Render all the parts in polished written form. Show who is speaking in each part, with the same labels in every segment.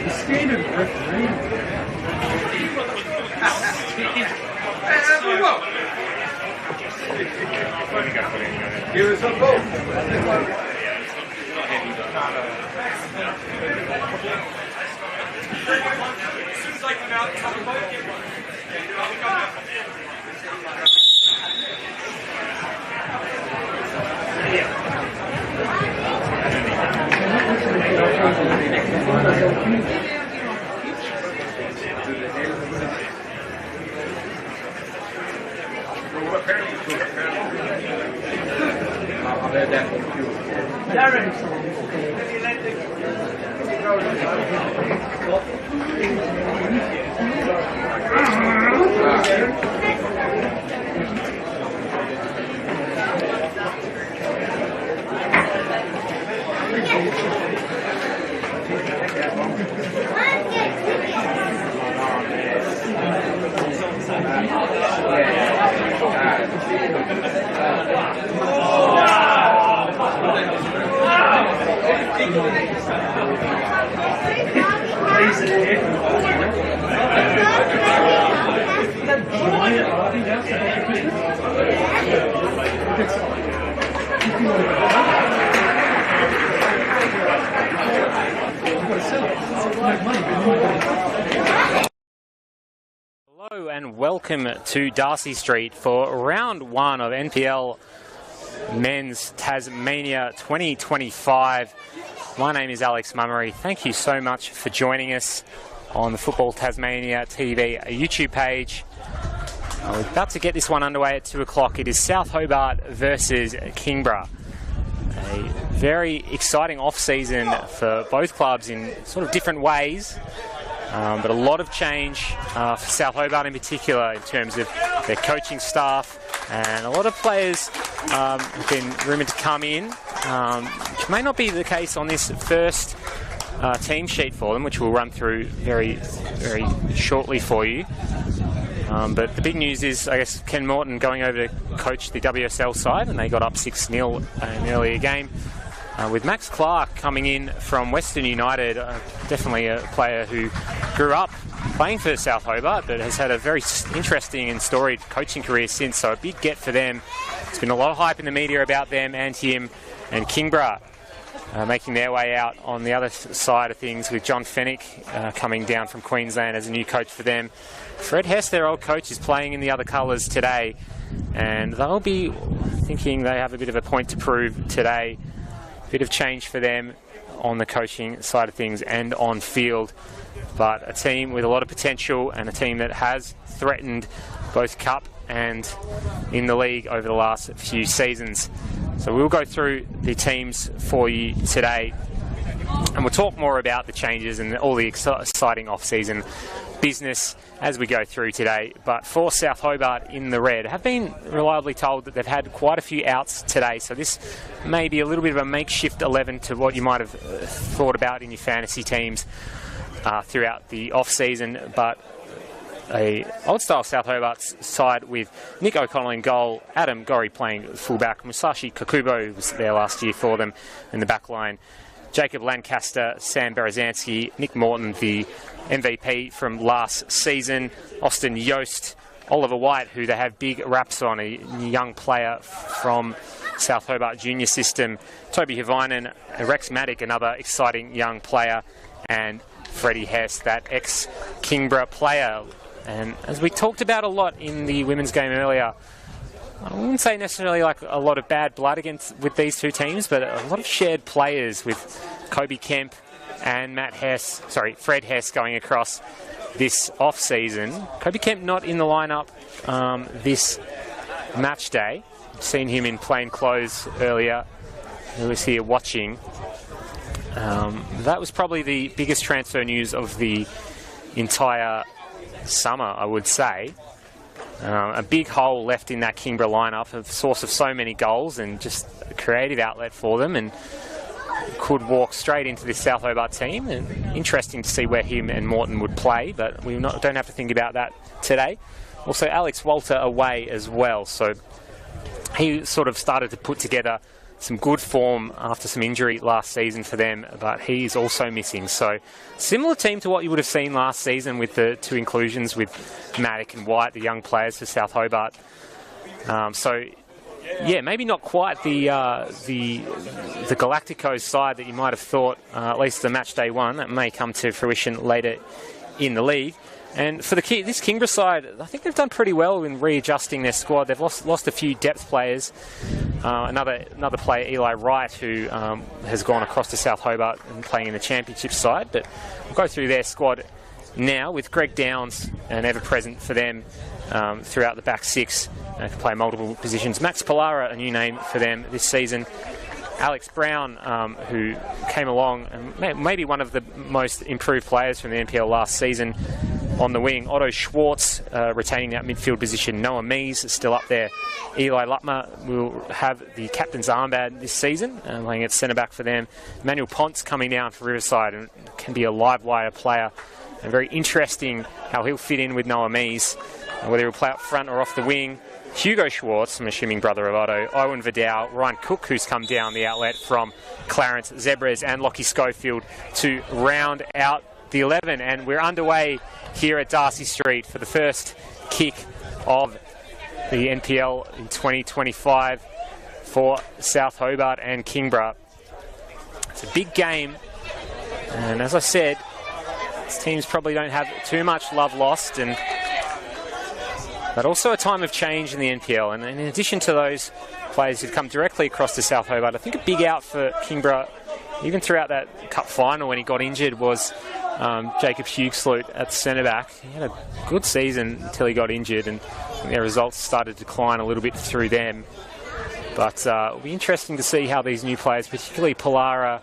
Speaker 1: Standard referee. Give us a vote.
Speaker 2: Hello and welcome to Darcy Street for round one of NPL Men's Tasmania 2025. My name is Alex Mummery. Thank you so much for joining us on the Football Tasmania TV YouTube page. We're about to get this one underway at 2 o'clock. It is South Hobart versus Kingborough. A very exciting off-season for both clubs in sort of different ways. But a lot of change for South Hobart in particular in terms of their coaching staff, and a lot of players have been rumoured to come in, which may not be the case on this first team sheet for them, which we'll run through very, very shortly for you. But the big news is, I guess, Ken Morton going over to coach the WSL side, and they got up 6-0 in an earlier game. With Max Clark coming in from Western United, definitely a player who grew up playing for South Hobart, but has had a very interesting and storied coaching career since, so a big get for them. There's been a lot of hype in the media about them and him, and Kingborough making their way out on the other side of things with John Fennick coming down from Queensland as a new coach for them. Fred Hess, their old coach, is playing in the other colours today, and they'll be thinking they have a bit of a point to prove today. Bit of change for them on the coaching side of things and on field, but a team with a lot of potential and a team that has threatened both Cup and in the league over the last few seasons. So we'll go through the teams for you today, and we'll talk more about the changes and all the exciting off-season business as we go through today. But for South Hobart in the red, have been reliably told that they've had quite a few outs today, so this may be a little bit of a makeshift 11 to what you might have thought about in your fantasy teams throughout the off-season. But a old-style South Hobart side with Nick O'Connell in goal, Adam Gorry playing fullback, Musashi Kakubo was there last year for them in the back line, Jacob Lancaster, Sam Berezanski, Nick Morton, the MVP from last season, Austin Yost, Oliver White, who they have big raps on, a young player from South Hobart junior system, Toby Havainen, Rex Maddock, another exciting young player, and Freddie Hess, that ex-Kingborough player. And as we talked about a lot in the women's game earlier, I wouldn't say necessarily like a lot of bad blood with these two teams, but a lot of shared players with Kobe Kemp and Fred Hess going across this off-season. Kobe Kemp not in the lineup this match day. Seen him in plain clothes earlier. He was here watching. That was probably the biggest transfer news of the entire summer, I would say. A big hole left in that Kingborough lineup, a source of so many goals and just a creative outlet for them. And could walk straight into this South Hobart team, and interesting to see where him and Morton would play, but we don't have to think about that today. Also, Alex Walter away as well, so he sort of started to put together some good form after some injury last season for them, but he's also missing. So similar team to what you would have seen last season with the 2 inclusions with Maddock and White, the young players for South Hobart. So yeah, maybe not quite the Galacticos side that you might have thought, at least the match day 1. That may come to fruition later in the league. And for this Kingborough side, I think they've done pretty well in readjusting their squad. They've lost a few depth players. Another player, Eli Wright, who has gone across to South Hobart and playing in the championship side. But we'll go through their squad now with Greg Downs, an ever-present for them throughout the back 6. Can play multiple positions. Max Pollara, a new name for them this season. Alex Brown, who came along and maybe one of the most improved players from the NPL last season on the wing. Otto Schwartz retaining that midfield position. Noah Mees is still up there. Eli Lutmer will have the captain's armband this season, playing at centre-back for them. Emmanuel Ponce coming down for Riverside and can be a live wire player. And very interesting how he'll fit in with Noah Mees, whether he'll play up front or off the wing. Hugo Schwartz, I'm assuming brother of Otto, Owen Vidal, Ryan Cook, who's come down the outlet from Clarence, Zebras and Lockie Schofield to round out the 11. And we're underway here at Darcy Street for the first kick of the NPL in 2025 for South Hobart and Kingborough. It's a big game, and as I said, these teams probably don't have too much love lost, but also a time of change in the NPL. And in addition to those players who've come directly across to South Hobart, I think a big out for Kingborough, even throughout that cup final when he got injured, was Jacob Hughesloot at centre-back. He had a good season until he got injured, and their results started to decline a little bit through them. But it'll be interesting to see how these new players, particularly Pollara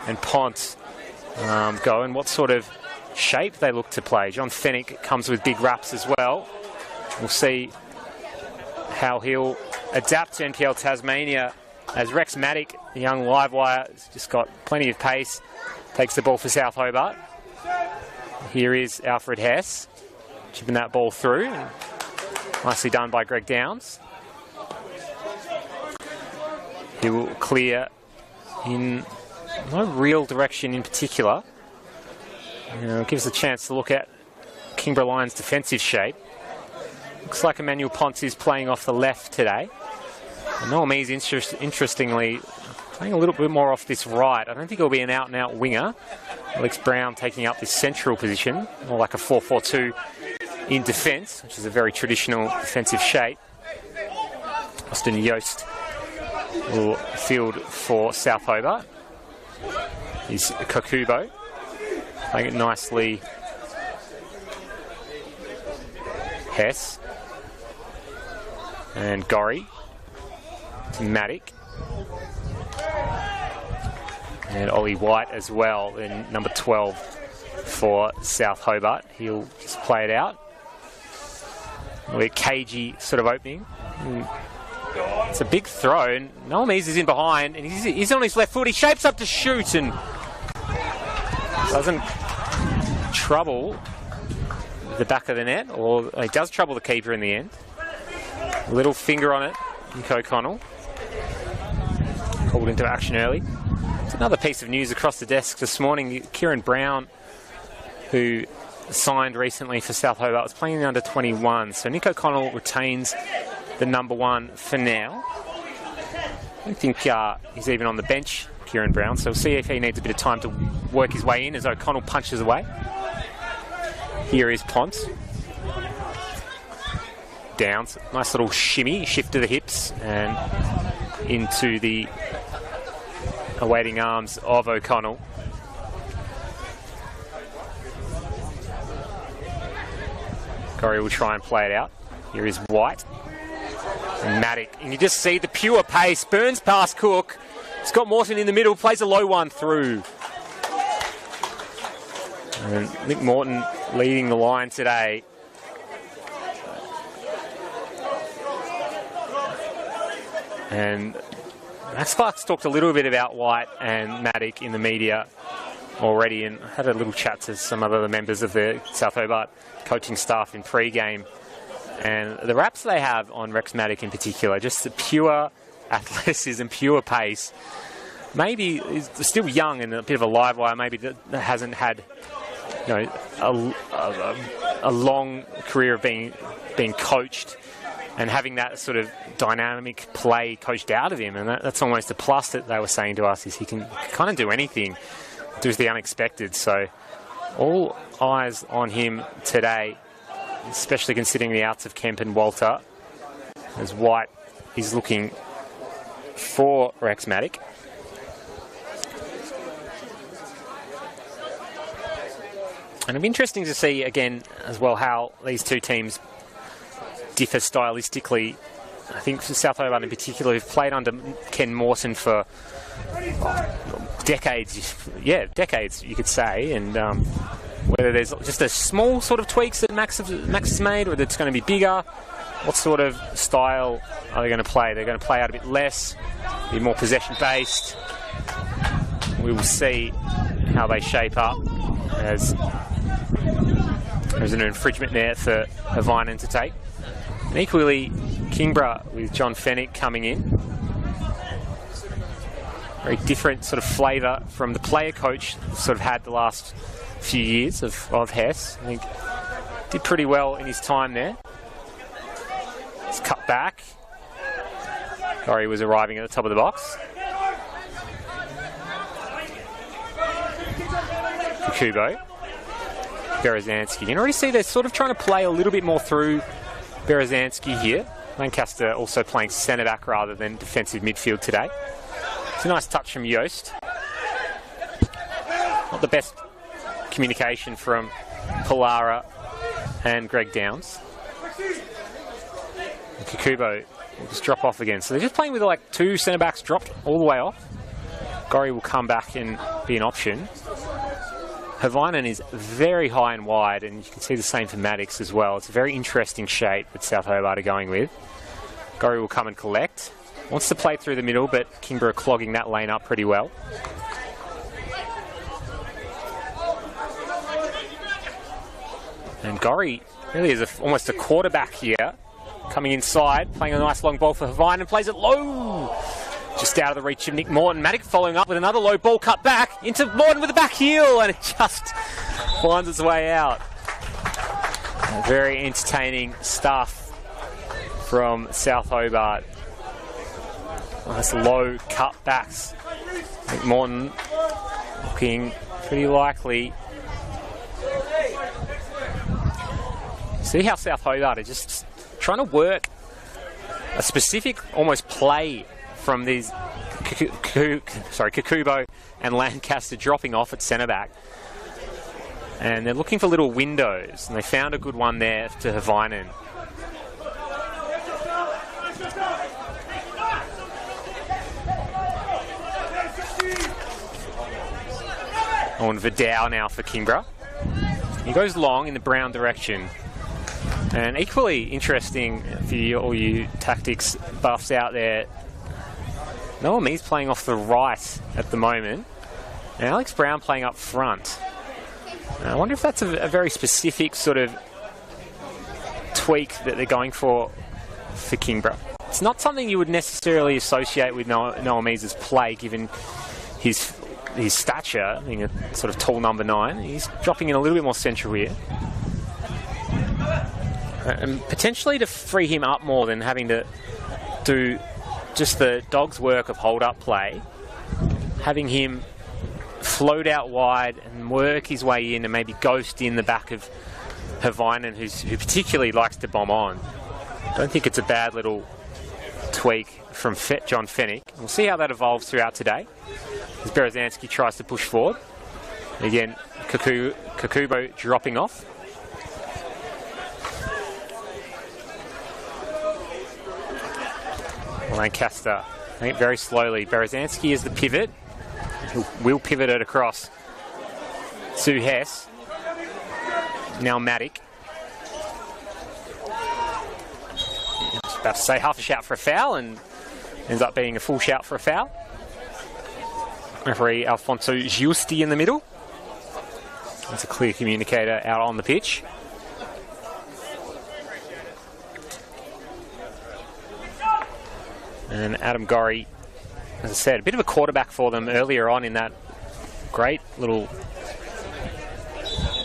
Speaker 2: and Ponce, go and what sort of shape they look to play. John Fennick comes with big raps as well. We'll see how he'll adapt to NPL Tasmania, as Rex Maddock, the young live wire, has just got plenty of pace, takes the ball for South Hobart. Here is Alfred Hess, chipping that ball through. Nicely done by Greg Downs. He will clear in no real direction in particular. It gives us a chance to look at Kingborough Lions' defensive shape. Looks like Emmanuel Ponce is playing off the left today. And Noah Mees, interestingly, playing a little bit more off this right. I don't think he'll be an out-and-out winger. Alex Brown taking up this central position, more like a 4-4-2 in defence, which is a very traditional defensive shape. Austin Yost will field for South Hobart. He's Kokubo, playing it nicely. Hess and Gorry to Maddock and Ollie White as well in number 12 for South Hobart. He'll just play it out. We're cagey sort of opening. It's a big throw, and Noah Mees is in behind, and he's on his left foot. He shapes up to shoot and doesn't trouble the back of the net, or he does trouble the keeper in the end. A little finger on it, Nick O'Connell. Called into action early. It's another piece of news across the desk this morning. Kieran Brown, who signed recently for South Hobart, was playing in the under-21. So Nick O'Connell retains the number 1 for now. I don't think he's even on the bench, Kieran Brown. So we'll see if he needs a bit of time to work his way in as O'Connell punches away. Here is Ponce. Downs, nice little shimmy, shift to the hips and into the awaiting arms of O'Connell. Corey will try and play it out. Here is White and Maddock, and you just see the pure pace. Burns past Cook. Scott Morton in the middle, plays a low one through. And Nick Morton leading the line today. And Max Clark's talked a little bit about White and Maddock in the media already, and had a little chat to some other members of the South Hobart coaching staff in pre-game. And the raps they have on Rex Maddock in particular, just the pure athleticism, pure pace. Maybe he's still young and a bit of a live wire, maybe that hasn't had, you know, a long career of being coached and having that sort of dynamic play coached out of him. And that's almost a plus that they were saying to us, is he can kind of do anything, do the unexpected. So all eyes on him today, especially considering the outs of Kemp and Walter, as White is looking for Rex Maddock. And it'll be interesting to see again as well how these two teams differ stylistically. I think for South Hobart in particular, who've played under Ken Morton for decades, you could say, and whether there's just a small sort of tweaks that Max has made, whether it's going to be bigger, what sort of style are they going to play? They're going to play out a bit less, be more possession-based. We will see how they shape up, as there's an infringement there for Havinen to take. And equally, Kingborough with John Fennick coming in. Very different sort of flavour from the player coach sort of had the last few years of Hess. I think did pretty well in his time there. It's cut back. Gorry was arriving at the top of the box. Kubo. Berezanski. You can already see they're sort of trying to play a little bit more through Berezanski here. Lancaster also playing centre back rather than defensive midfield today. It's a nice touch from Yost. Not the best communication from Pollara and Greg Downs. And Kukubo will just drop off again. So they're just playing with like two centre backs dropped all the way off. Gorry will come back and be an option. Havinen is very high and wide, and you can see the same for Maddox as well. It's a very interesting shape that South Hobart are going with. Gorry will come and collect. Wants to play through the middle, but Kingborough clogging that lane up pretty well. And Gorry really is almost a quarterback here. Coming inside, playing a nice long ball for Havinen, plays it low. Just out of the reach of Nick Morton. Maddock following up with another low ball cut back into Morton with a back heel, and it just finds its way out. Very entertaining stuff from South Hobart. Nice low cut backs. Nick Morton looking pretty likely. See how South Hobart are just trying to work a specific almost play from these Kukubo and Lancaster dropping off at centre back. And they're looking for little windows, and they found a good one there to Havinen. On Vidal now for Kingborough. He goes long in the Brown direction. And equally interesting for all you tactics buffs out there, Noah Mees playing off the right at the moment, and Alex Brown playing up front. I wonder if that's a very specific sort of tweak that they're going for Kingborough. It's not something you would necessarily associate with Noah Mees' play, given his stature, being a sort of tall number 9. He's dropping in a little bit more central here. And potentially to free him up more than having to do just the dog's work of hold-up play, having him float out wide and work his way in and maybe ghost in the back of Havinen, who particularly likes to bomb on. I don't think it's a bad little tweak from John Fennick. We'll see how that evolves throughout today, as Berezanski tries to push forward. Again, Kukubo dropping off. Lancaster, I think very slowly. Berezanski is the pivot. Will pivot it across to Hess. Now Maddock. I was about to say half a shout for a foul, and Ends up being a full shout for a foul. Referee Alfonso Giusti in the middle. That's a clear communicator out on the pitch. And Adam Gorry, as I said, a bit of a quarterback for them earlier on in that great little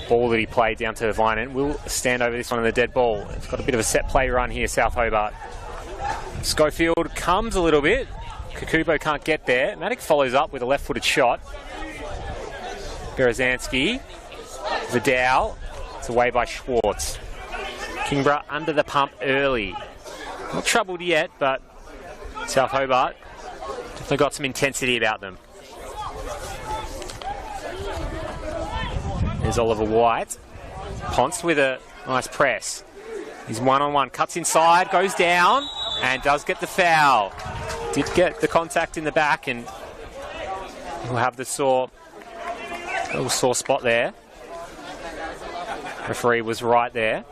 Speaker 2: ball that he played down to Vinan. Will stand over this one on the dead ball. It's got a bit of a set play run here, South Hobart. Schofield comes a little bit. Kakubo can't get there. Maddock follows up with a left-footed shot. Berezanski. Vidal. It's away by Schwartz. Kingborough under the pump early. Not troubled yet, but South Hobart definitely got some intensity about them. There's Oliver White. Ponce with a nice press. He's one-on-one, cuts inside, goes down, and does get the foul. Did get the contact in the back, and we'll have the little sore spot there. Referee was right there.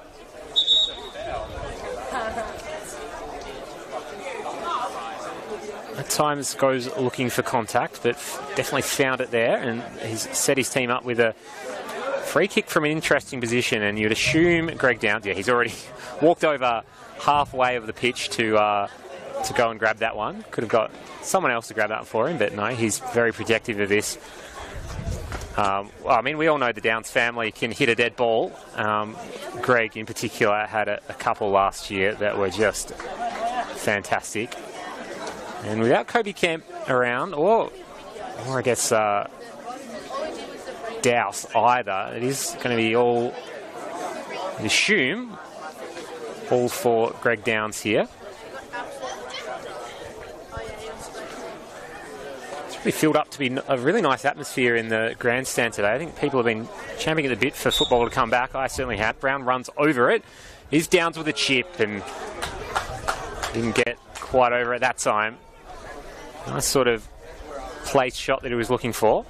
Speaker 2: At times goes looking for contact, but definitely found it there, and he's set his team up with a free kick from an interesting position, and you'd assume Greg Downs, yeah, he's already walked over halfway of the pitch to go and grab that one. Could have got someone else to grab that one for him, but no, he's very protective of this. Well, I mean, we all know the Downs family can hit a dead ball. Greg, in particular, had a couple last year that were just fantastic. And without Kobe Kemp around, or I guess Douse either, it is going to be all, I assume, all for Greg Downs here. It's really filled up to be a really nice atmosphere in the grandstand today. I think people have been champing at the bit for football to come back. I certainly have. Brown runs over it. He's Downs with a chip and didn't get quite over it that time. Nice sort of place shot that he was looking for.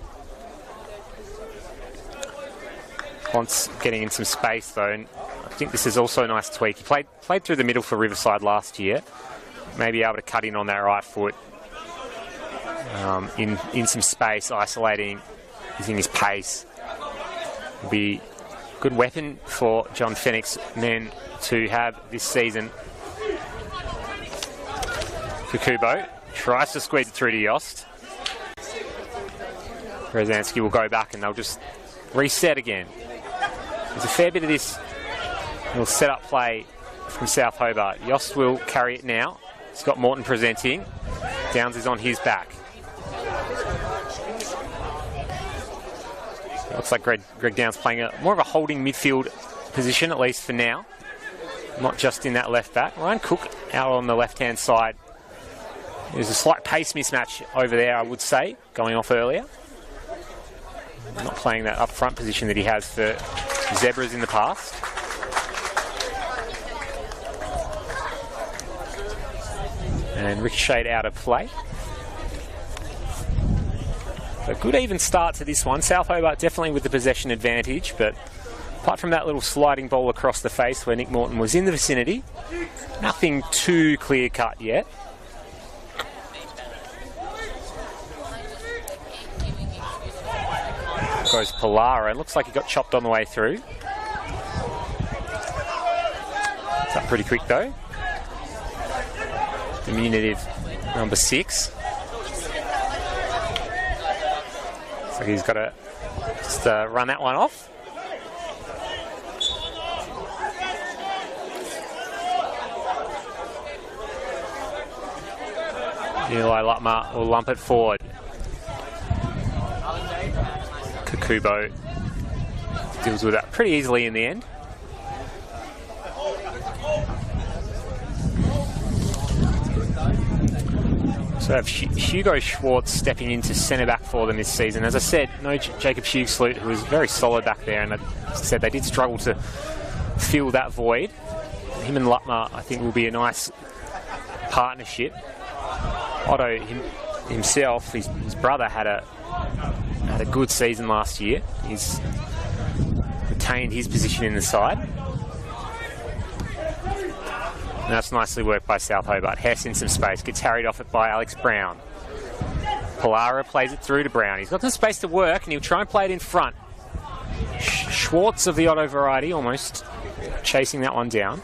Speaker 2: Once getting in some space though, and I think this is also a nice tweak. He played through the middle for Riverside last year. Maybe able to cut in on that right foot in some space, isolating, using his pace. Will be a good weapon for John Fenwick's men to have this season. Kakubo tries to squeeze it through to Yost. Berezanski will go back and they'll just reset again. There's a fair bit of this little set-up play from South Hobart. Yost will carry it now. Scott Morton presenting. Downs is on his back. Looks like Greg Downs playing more of a holding midfield position, at least for now. Not just in that left back. Ryan Cook out on the left-hand side. There's a slight pace mismatch over there, I would say, going off earlier. Not playing that up front position that he has for Zebras in the past. And ricocheted out of play. A good even start to this one. South Hobart definitely with the possession advantage, but apart from that little sliding ball across the face where Nick Morton was in the vicinity, nothing too clear-cut yet. Goes Polara. It looks like he got chopped on the way through. It's up pretty quick though. Diminutive number 6. So he's got to just run that one off. Eli Lutmer will lump it forward. Kakubo deals with that pretty easily in the end. So have Hugo Schwartz stepping into centre-back for them this season. As I said, no Jacob Hughesloot, who was very solid back there, and as I said, they did struggle to fill that void. Him and Lutmer, I think, will be a nice partnership. Otto himself, his brother, had a good season last year. He's retained his position in the side. And that's nicely worked by South Hobart. Hess in some space, gets harried off it by Alex Brown. Pollara plays it through to Brown. He's got some space to work and he'll try and play it in front. Schwartz of the Otto variety almost chasing that one down.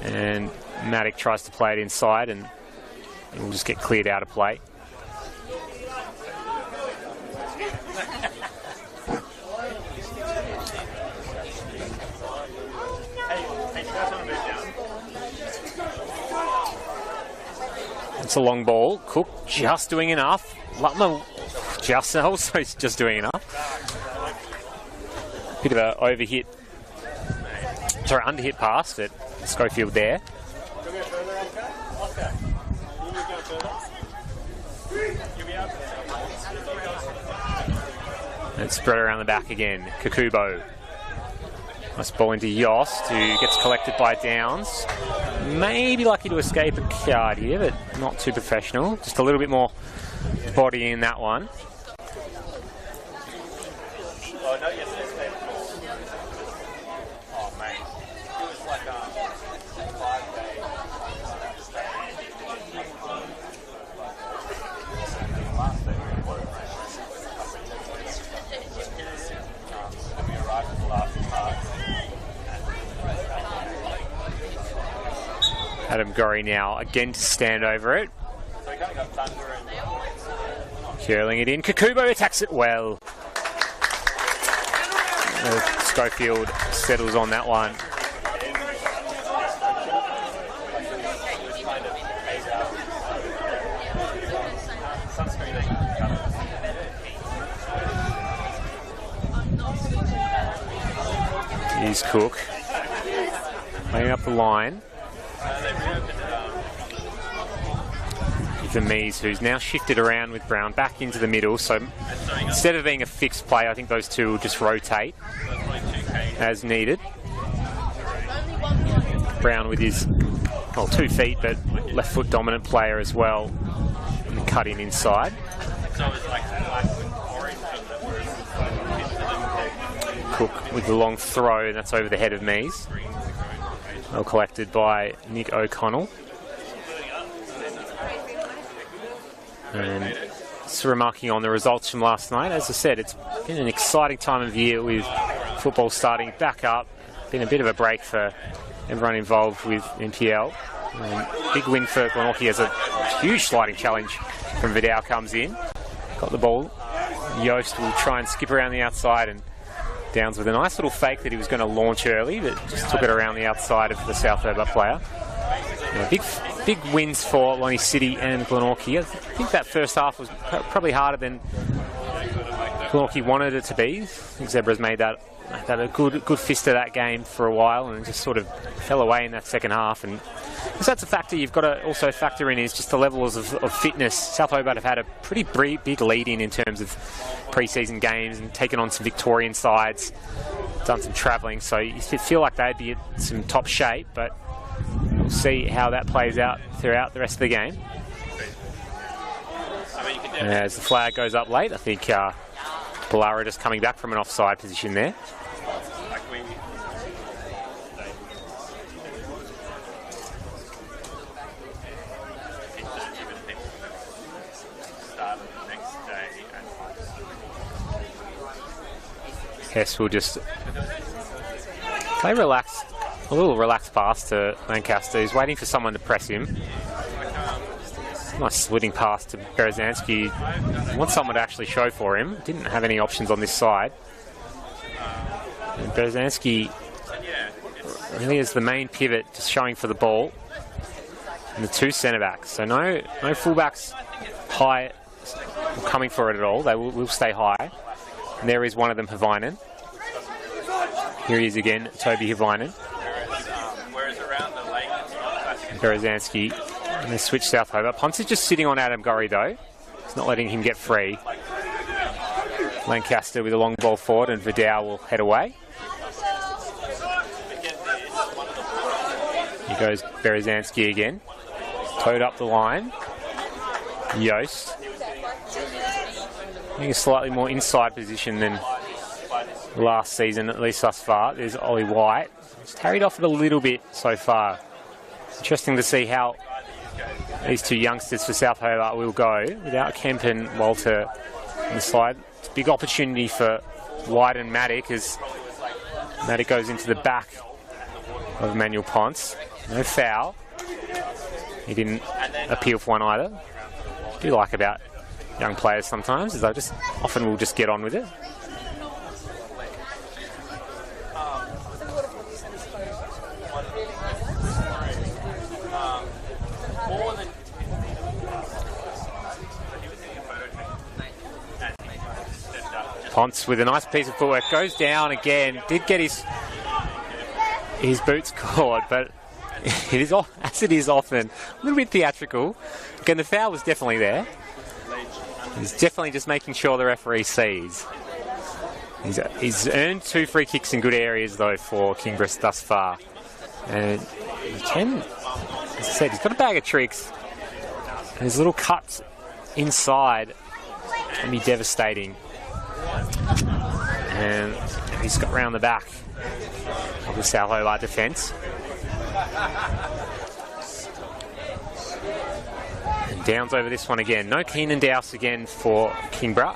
Speaker 2: And Maddock tries to play it inside and it will just get cleared out of play. It's a long ball. Cook just doing enough. Lutmer just doing enough. Bit of an overhit, sorry, underhit pass at Schofield there. And spread around the back again. Kakubo. Nice ball into Yost, who gets collected by Downs. Maybe lucky to escape a card here, but not too professional. Just a little bit more body in that one. Adam Gorry now again to stand over it. Curling it in. Kakubo attacks it well. Schofield settles on that one. Here's Cook laying up the line. For Mees, who's now shifted around with Brown back into the middle. So instead of being a fixed play, I think those two will just rotate as needed. Brown with his 2 feet, but left foot dominant player as well. And cut in inside. Cook with the long throw, and that's over the head of Mees. Well collected by Nick O'Connell. And just remarking on the results from last night, as I said, it's been an exciting time of year with football starting back up. Been a bit of a break for everyone involved with NPL. Big win for Glenorchy as a huge sliding challenge from Vidal comes in. Got the ball. Yost will try and skip around the outside, and Downs with a nice little fake that he was going to launch early, but just took it around the outside of the South Hobart player. Big wins for Lonnie City and Glenorchy. I think that first half was probably harder than Glenorchy wanted it to be. I think Zebra's made that a good fist of that game for a while, and just sort of fell away in that second half. And because that's a factor you've got to also factor in is just the levels of fitness. South Hobart have had a pretty big lead in terms of pre-season games and taken on some Victorian sides, done some travelling, so you feel like they'd be at some top shape, but we'll see how that plays out throughout the rest of the game. As the flag goes up late, I think Pollara just coming back from an offside position there. Hess will just play relaxed, a little relaxed pass to Lancaster. He's waiting for someone to press him. Nice splitting pass to Berezanski. Wants someone to actually show for him. Didn't have any options on this side. And Berezanski really is the main pivot, just showing for the ball. And the 2 centre backs. So no fullbacks high coming for it at all. They will stay high. And there is one of them, Havainen. Here he is again, Toby Havainen. Berezanski. And they switch South Hobart. Punts is just sitting on Adam Gorry though. He's not letting him get free. Lancaster with a long ball forward, and Vidal will head away. Here goes Berezanski again. Towed up the line. Yost. I think a slightly more inside position than last season, at least thus far. There's Ollie White. He's carried off it a little bit so far. Interesting to see how these two youngsters for South Hobart will go without Kemp and Walter on the side. It's a big opportunity for White and Maddock as Maddock goes into the back of Emmanuel Ponce. No foul. He didn't appeal for one either. I do like about young players sometimes is they just often will just get on with it. Ponce with a nice piece of footwork goes down again. Did get his boots caught, but it is, as it is often, a little bit theatrical. Again, the foul was definitely there. He's definitely just making sure the referee sees. He's earned 2 free kicks in good areas though for Kingborough thus far, and he can, as I said, he's got a bag of tricks. And his little cuts inside can be devastating. And he's got round the back of the South Hobart defence. And Downs over this one again. No Keenan Dowse again for Kingborough.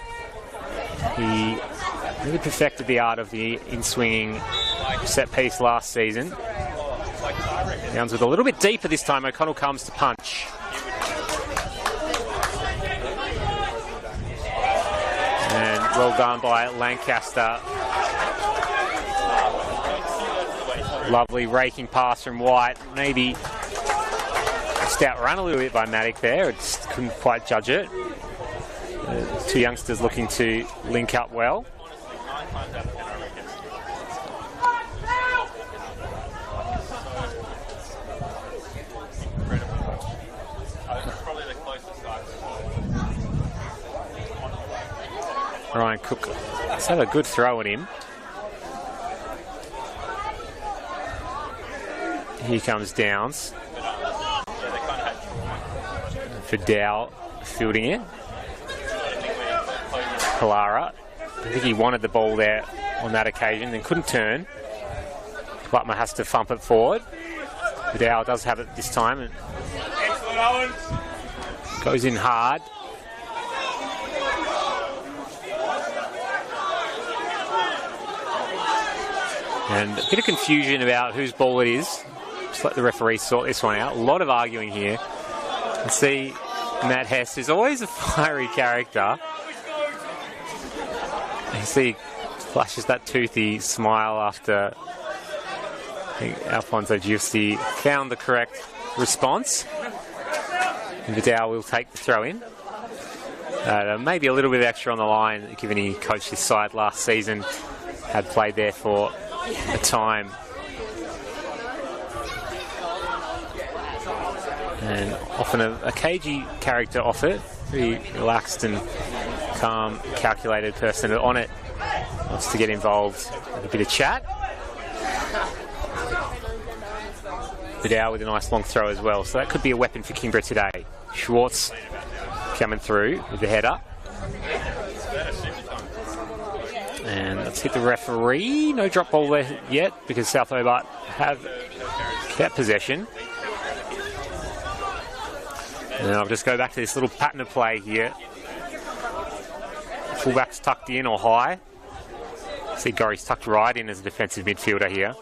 Speaker 2: He really perfected the art of the in-swinging set piece last season. Downs with a little bit deeper this time. O'Connell comes to punch. And well done by Lancaster. Lovely raking pass from White. Maybe just outrun a little bit by Maddock there. I just couldn't quite judge it. Two youngsters looking to link up well. Ryan Cook, let's have a good throw at him. Here comes Downs. For Dow, fielding it. Kalara, I think he wanted the ball there on that occasion, then couldn't turn. Klutmer has to thump it forward. Dow does have it this time. And goes in hard. And a bit of confusion about whose ball it is. Just let the referee sort this one out. A lot of arguing here. And see Matt Hess is always a fiery character. You see he flashes that toothy smile after I think Alfonso Giusti found the correct response. And Vidal will take the throw in. Maybe a little bit extra on the line given he coached this side last season. Had played there for a time. And often a cagey character off it. Pretty relaxed and calm, calculated person on it. Wants to get involved with a bit of chat. Vidal with a nice long throw as well. So that could be a weapon for Kingborough today. Schwartz coming through with the header. And let's hit the referee. No drop ball there yet because South Hobart have kept possession. And I'll just go back to this little pattern of play here. Fullback's tucked in or high. See Gorry's tucked right in as a defensive midfielder here.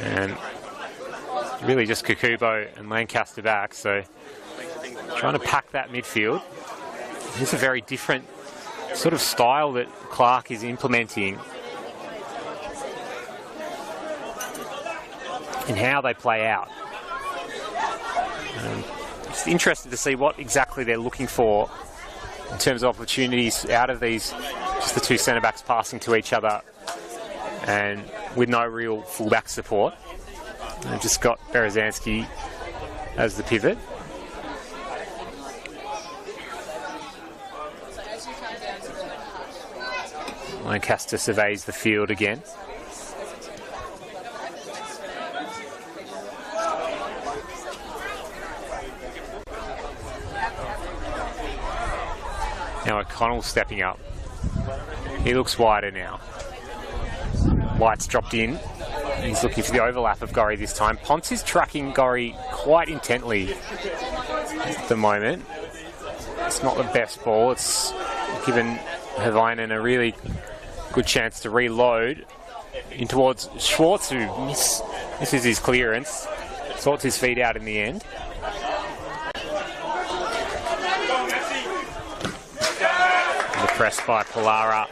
Speaker 2: And really just Kukubo and Lancaster back, so trying to pack that midfield. It's a very different sort of style that Clark is implementing in how they play out. Just interested to see what exactly they're looking for in terms of opportunities out of these, just the two centre-backs passing to each other and with no real full-back support. They've just got Berezanski as the pivot. Lancaster surveys the field again. Now O'Connell stepping up. He looks wider now. White's dropped in. He's looking for the overlap of Gorry this time. Ponce is tracking Gorry quite intently at the moment. It's not the best ball. It's given Havainen a really good chance to reload in towards Schwartz, who misses his clearance. Sorts his feet out in the end. The press by Pollara.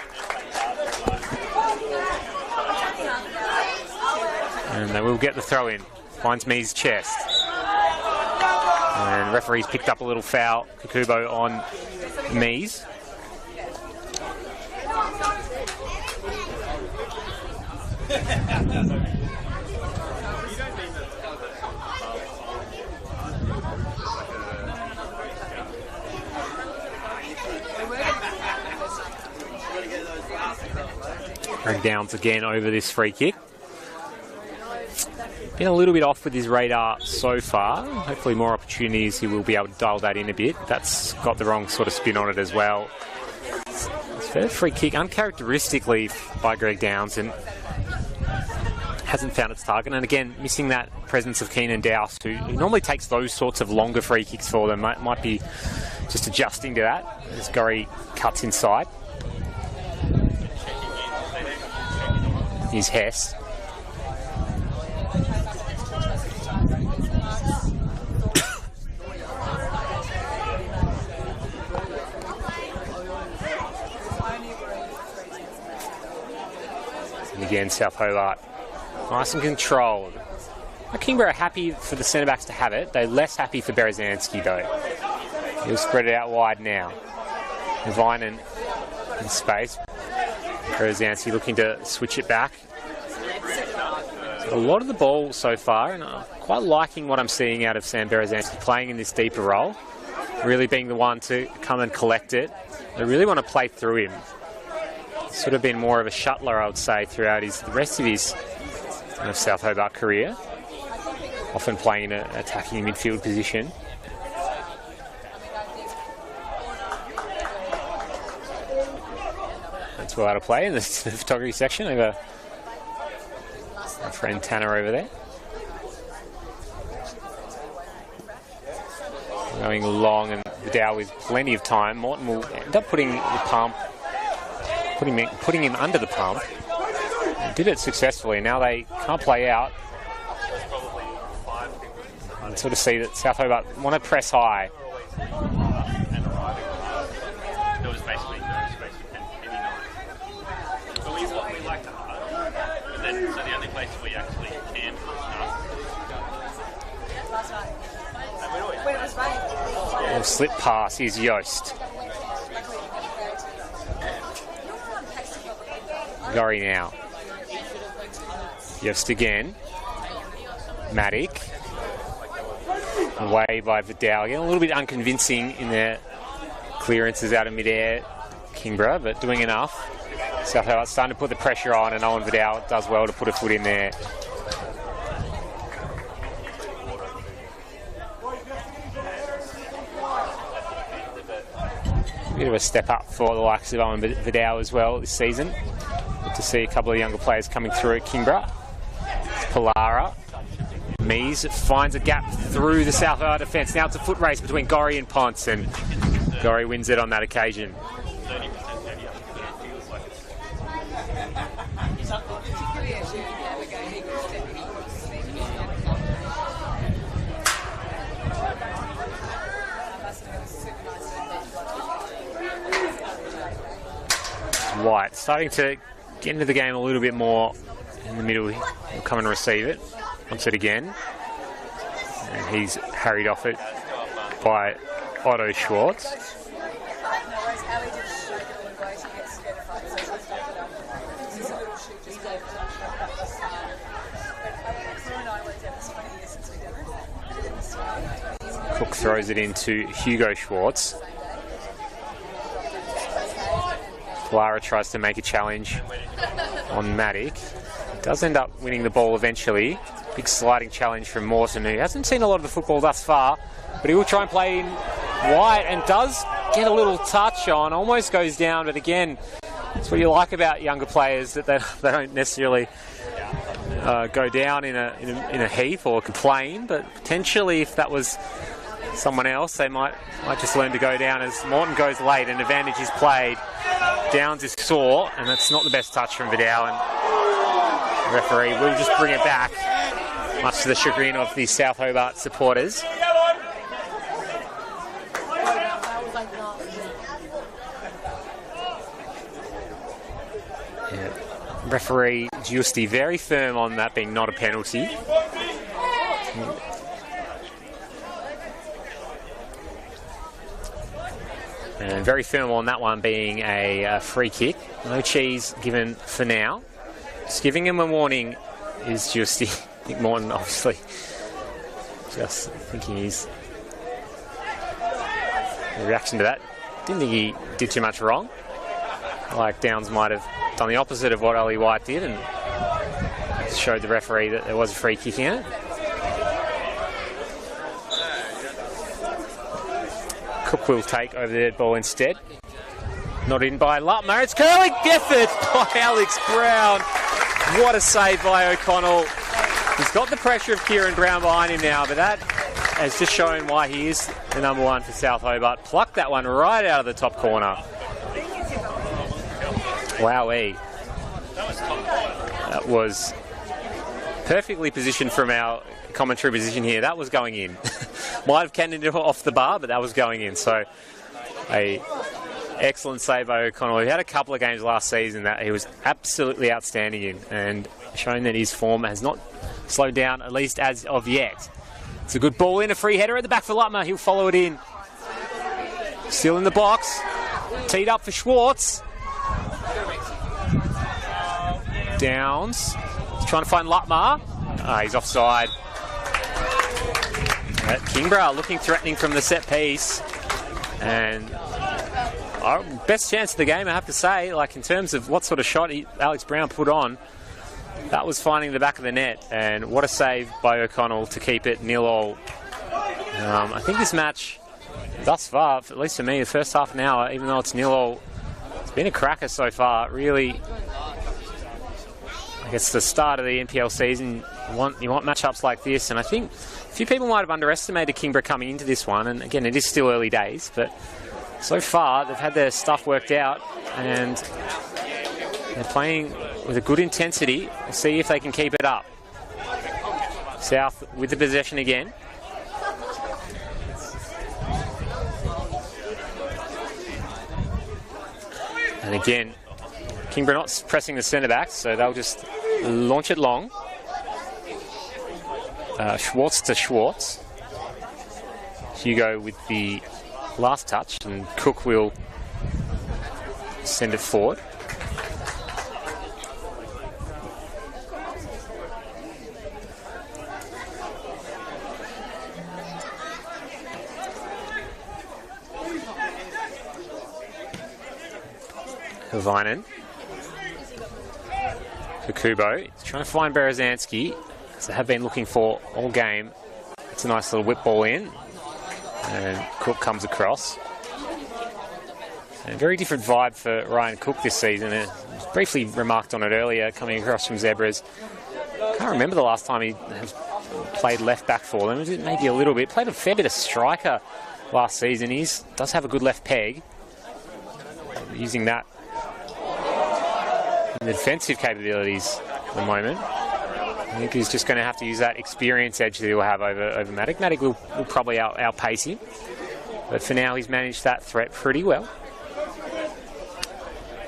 Speaker 2: And they will get the throw in. Finds Mee's chest. And referee's picked up a little foul. Kukubo on Mees. Greg Downs again over this free kick. Been a little bit off with his radar so far. Hopefully more opportunities, he will be able to dial that in a bit. That's got the wrong sort of spin on it as well. It's a free kick uncharacteristically by Greg Downs and hasn't found its target. And again, missing that presence of Keenan Dowse, who normally takes those sorts of longer free kicks for them. Might be just adjusting to that as Gorry cuts inside. Here's Hess. And again, South Hobart nice and controlled. Kingborough are happy for the centre-backs to have it. They're less happy for Berezanski, though. He'll spread it out wide now. Vinen in space. Berezanski looking to switch it back. A lot of the ball so far, and I'm quite liking what I'm seeing out of Sam Berezanski playing in this deeper role. Really being the one to come and collect it. They really want to play through him. Sort of been more of a shuttler, I would say, throughout the rest of his South Hobart career. Often playing in an attacking midfield position. That's well out of play in the photography section over our friend Tanner over there. Going long and Vidal with plenty of time. Morton will end up putting the pump, putting him under the pump. He did it successfully. Now they can't play out. I can sort of see that South Hobart want to press high. A slip pass, here's Yost. Gorry now. Yost again. Matic. Away by Vidal. Again, a little bit unconvincing in their clearances out of mid-air, Kingborough, but doing enough. South Hobart starting to put the pressure on, and Owen Vidal does well to put a foot in there. Bit of a step up for the likes of Owen Vidal as well this season. Good to see a couple of younger players coming through at Kingborough. It's Pollara. Mees finds a gap through the South Hobart defence. Now it's a foot race between Gorry and Ponce, and Gorry wins it on that occasion. White starting to get into the game a little bit more in the middle. He'll come and receive it. Wants it again. And he's harried off it by Otto Schwartz. Cook throws it into Hugo Schwartz. Pollara tries to make a challenge on Matic. Does end up winning the ball eventually. Big sliding challenge from Morton, who hasn't seen a lot of the football thus far, but he will try and play in wide and does get a little touch on. Almost goes down, but again, that's what you like about younger players, that they don't necessarily go down in a heap or complain, but potentially if that was someone else, they might just learn to go down as Morton goes late and advantage is played. Downs is sore, and that's not the best touch from Vidal, and the referee will just bring it back, much to the chagrin of the South Hobart supporters. Yeah. Referee Giusti very firm on that being not a penalty. And very firm on that one being a free kick. No cheese given for now. Just giving him a warning is Giusti. I think Morton obviously just thinking he's... The reaction to that, didn't think he did too much wrong. Like Downs might have done the opposite of what Ollie White did and showed the referee that there was a free kick in it. Cook will take over the dead ball instead. Not in by Lutmer. It's curling effort by Alex Brown. What a save by O'Connell. He's got the pressure of Kieran Brown behind him now, but that has just shown why he is the number one for South Hobart. Plucked that one right out of the top corner. Wowee. That was perfectly positioned from our commentary position here. That was going in. Might have cannoned it off the bar, but that was going in. So, a excellent save by O'Connell. He had a couple of games last season that he was absolutely outstanding in, and showing that his form has not slowed down, at least as of yet. It's a good ball in, a free header at the back for Lutmer. He'll follow it in. Still in the box. Teed up for Schwartz. Downs. He's trying to find Lutmer. He's offside. Kingborough looking threatening from the set piece. And our best chance of the game, I have to say, like in terms of what sort of shot Alex Brown put on, that was finding the back of the net. And what a save by O'Connell to keep it 0-0. I think this match, thus far, at least for me, the first half an hour, even though it's 0-0, it's been a cracker so far. Really, I guess the start of the NPL season, you want matchups like this, and I think a few people might have underestimated Kingborough coming into this one, and again, it is still early days, but so far they've had their stuff worked out, and they're playing with a good intensity. We'll see if they can keep it up. South with the possession again. And again, Kingborough not pressing the centre-backs, so they'll just launch it long. Schwartz to Schwartz. Hugo with the last touch, and Cook will send it forward. Vinen. For Kubo. He's trying to find Berezanski, as they have been looking for all game. It's a nice little whip ball in. And Cook comes across. And a very different vibe for Ryan Cook this season. I briefly remarked on it earlier, coming across from Zebras. Can't remember the last time he has played left back for them. Maybe a little bit. Played a fair bit of striker last season. He does have a good left peg. Using that in the defensive capabilities at the moment. I think he's just going to have to use that experience edge that he'll have over Matic. Matic will probably outpace him. But for now, he's managed that threat pretty well.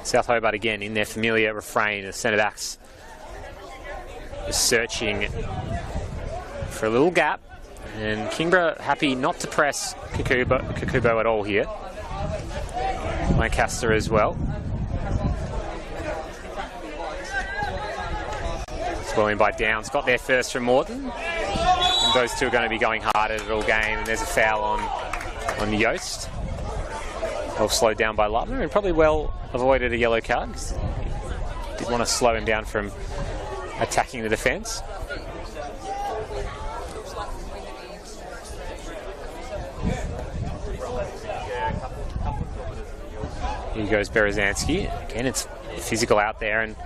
Speaker 2: South Hobart again in their familiar refrain. The centre-backs is searching for a little gap. And Kingborough happy not to press Kukubo at all here. Lancaster as well. Well in by Downs. Got there first from Morton. And those two are going to be going hard at it all game. And there's a foul on Yost. Well slowed down by Lutmer, and probably well avoided a yellow card. Did want to slow him down from attacking the defence. Here goes Berezanski. Again, it's physical out there, and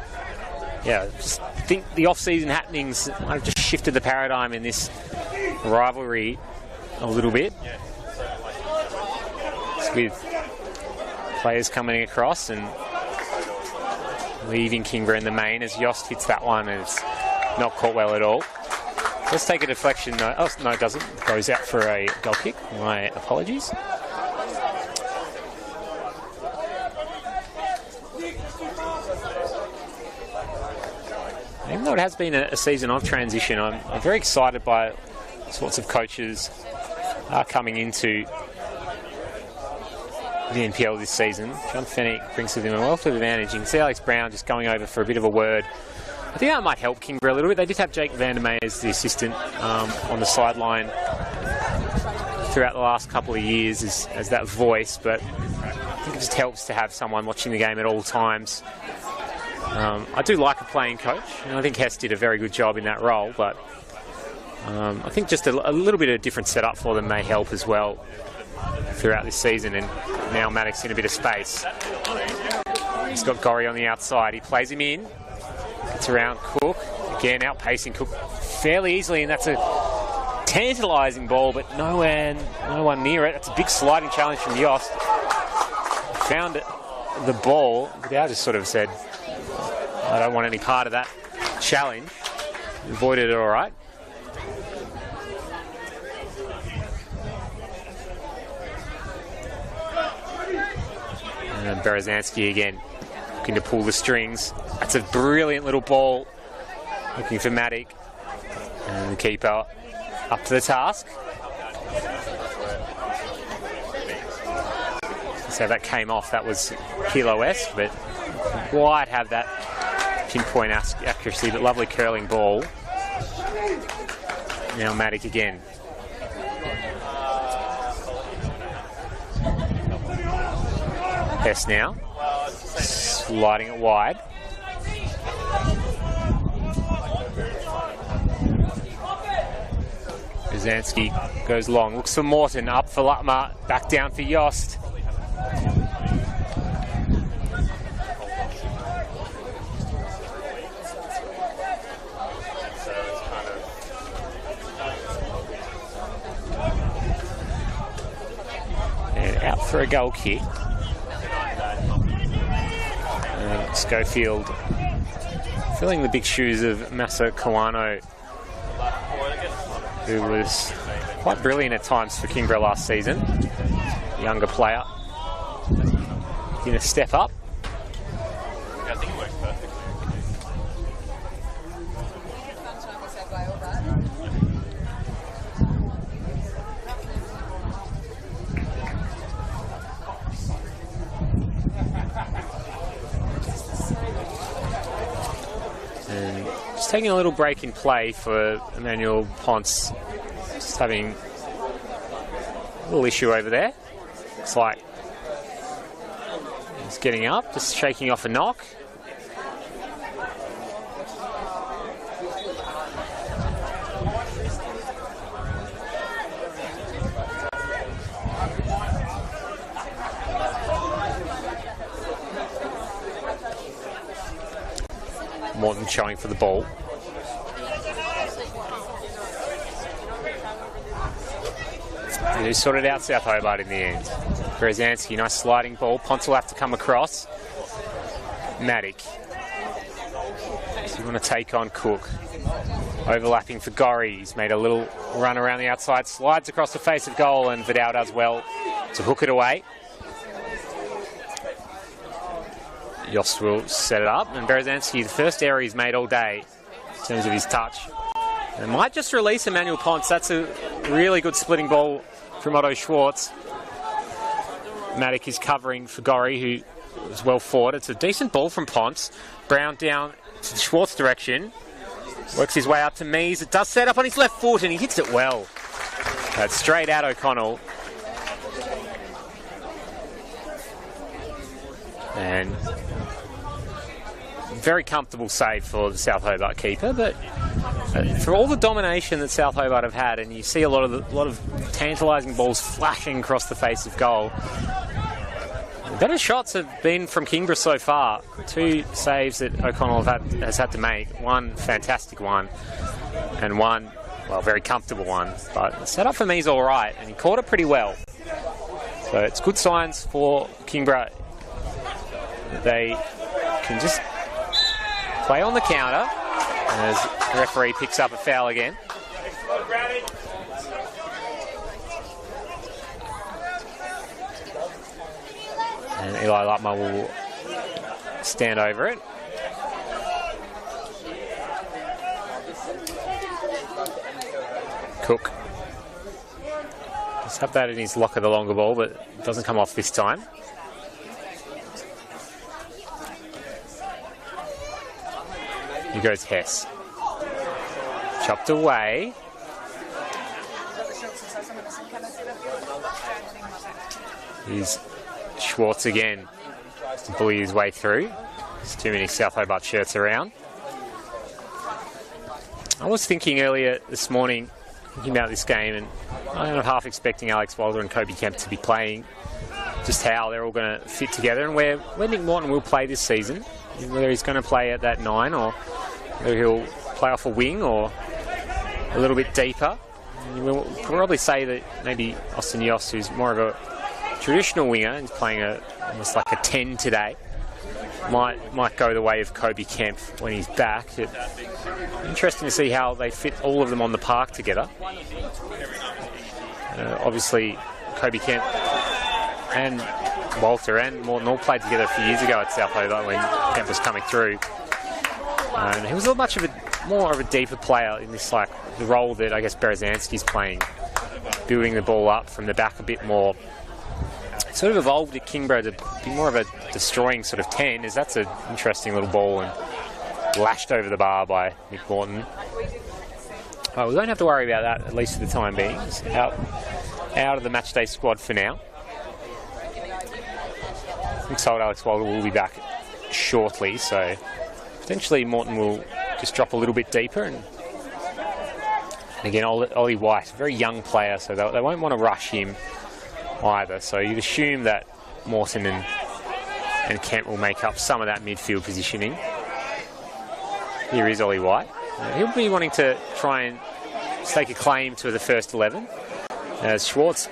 Speaker 2: yeah, just think the off-season happenings might have just shifted the paradigm in this rivalry a little bit. It's with players coming across and leaving Kingborough in the main as Yost hits that one and it's not caught well at all. Let's take a deflection. Oh, no, it doesn't. Goes out for a goal kick. My apologies. Even though it has been a season of transition, I'm very excited by sorts of coaches coming into the NPL this season. John Fennick brings with him a wealth of advantage. You can see Alex Brown just going over for a bit of a word. I think that might help Kingborough a little bit. They did have Jake Vandermeer as the assistant on the sideline throughout the last couple of years as that voice, but I think it just helps to have someone watching the game at all times. I do like a playing coach, and I think Hess did a very good job in that role, but I think just a little bit of a different setup for them may help as well throughout this season. And now Maddox in a bit of space. He's got Gorry on the outside. He plays him in. Gets around Cook. Again, outpacing Cook fairly easily, and that's a tantalising ball, but no one near it. That's a big sliding challenge from Yost. Found the ball. Vidal just sort of said, I don't want any part of that challenge. Avoided it all right. And Berezanski again looking to pull the strings. That's a brilliant little ball. Looking for Matic. And the keeper up to the task. So that came off. That was Kilo-esque, but quite have that pinpoint accuracy, but lovely curling ball. Now Matic again. Hess now. Sliding it wide. Berezanski goes long. Looks for Morton. Up for Lutmer. Back down for Yost. Out for a goal kick. Schofield filling the big shoes of Massa Kawano, who was quite brilliant at times for Kingborough last season. Younger player. Going to step up.
Speaker 3: I think it works perfectly.
Speaker 2: And just taking a little break in play for Emmanuel Ponce. Just having a little issue over there. Looks like he's getting up, just shaking off a knock. Morton showing for the ball. They sorted out South Hobart in the end. Berezanski, nice sliding ball. Ponce will have to come across. Matic. So you want to take on Cook. Overlapping for Gorry. He's made a little run around the outside. Slides across the face of goal, and Vidal does well to hook it away. Yost will set it up, and Berezanski, the first error he's made all day in terms of his touch. And might just release Emmanuel Ponce. That's a really good splitting ball from Otto Schwartz. Matic is covering for Gorry, who was well forward. It's a decent ball from Ponce. Brown down to the Schwartz direction. Works his way up to Mees. It does set up on his left foot, and he hits it well. That's straight out O'Connell. And very comfortable save for the South Hobart keeper, but for all the domination that South Hobart have had, and you see a lot of tantalising balls flashing across the face of goal, Better shots have been from Kingborough so far. 2 saves that O'Connell has had to make. One fantastic one, and one, well, very comfortable one. But the setup for me is all right, and he caught it pretty well. So it's good signs for Kingborough. They can just play on the counter, and as the referee picks up a foul again. And Eli Lutmer will stand over it. Cook. Just have that in his locker, the longer ball, but it doesn't come off this time. Here goes Hess. Chopped away. He's Schwartz again to bully his way through. There's too many South Hobart shirts around. I was thinking earlier this morning, thinking about this game, and I'm half expecting Alex Walder and Kobe Kemp to be playing, just how they're all going to fit together, and where Nick Morton will play this season, whether he's going to play at that 9 or whether he'll play off a wing or a little bit deeper. And we'll probably say that maybe Austin Yost, who's more of a traditional winger and playing almost like a 10 today, might go the way of Kobe Kemp when he's back. It's interesting to see how they fit all of them on the park together. Obviously, Kobe Kemp and Walter and Morton all played together a few years ago at South Hobart when Kemp was coming through. And he was more of a deeper player in this, like, the role that I guess Berezanski's playing, building the ball up from the back a bit more. It sort of evolved at Kingborough to be more of a destroying sort of 10, as that's an interesting little ball and lashed over the bar by Nick Morton. Oh, we don't have to worry about that, at least for the time being. It's out of the matchday squad for now. I'm told Alex Walder will be back shortly, so potentially Morton will just drop a little bit deeper. And again, Ollie White, very young player, so they won't want to rush him either. So you'd assume that Morton and Kemp will make up some of that midfield positioning. Here is Ollie White. He'll be wanting to try and stake a claim to the first 11. As Schwartz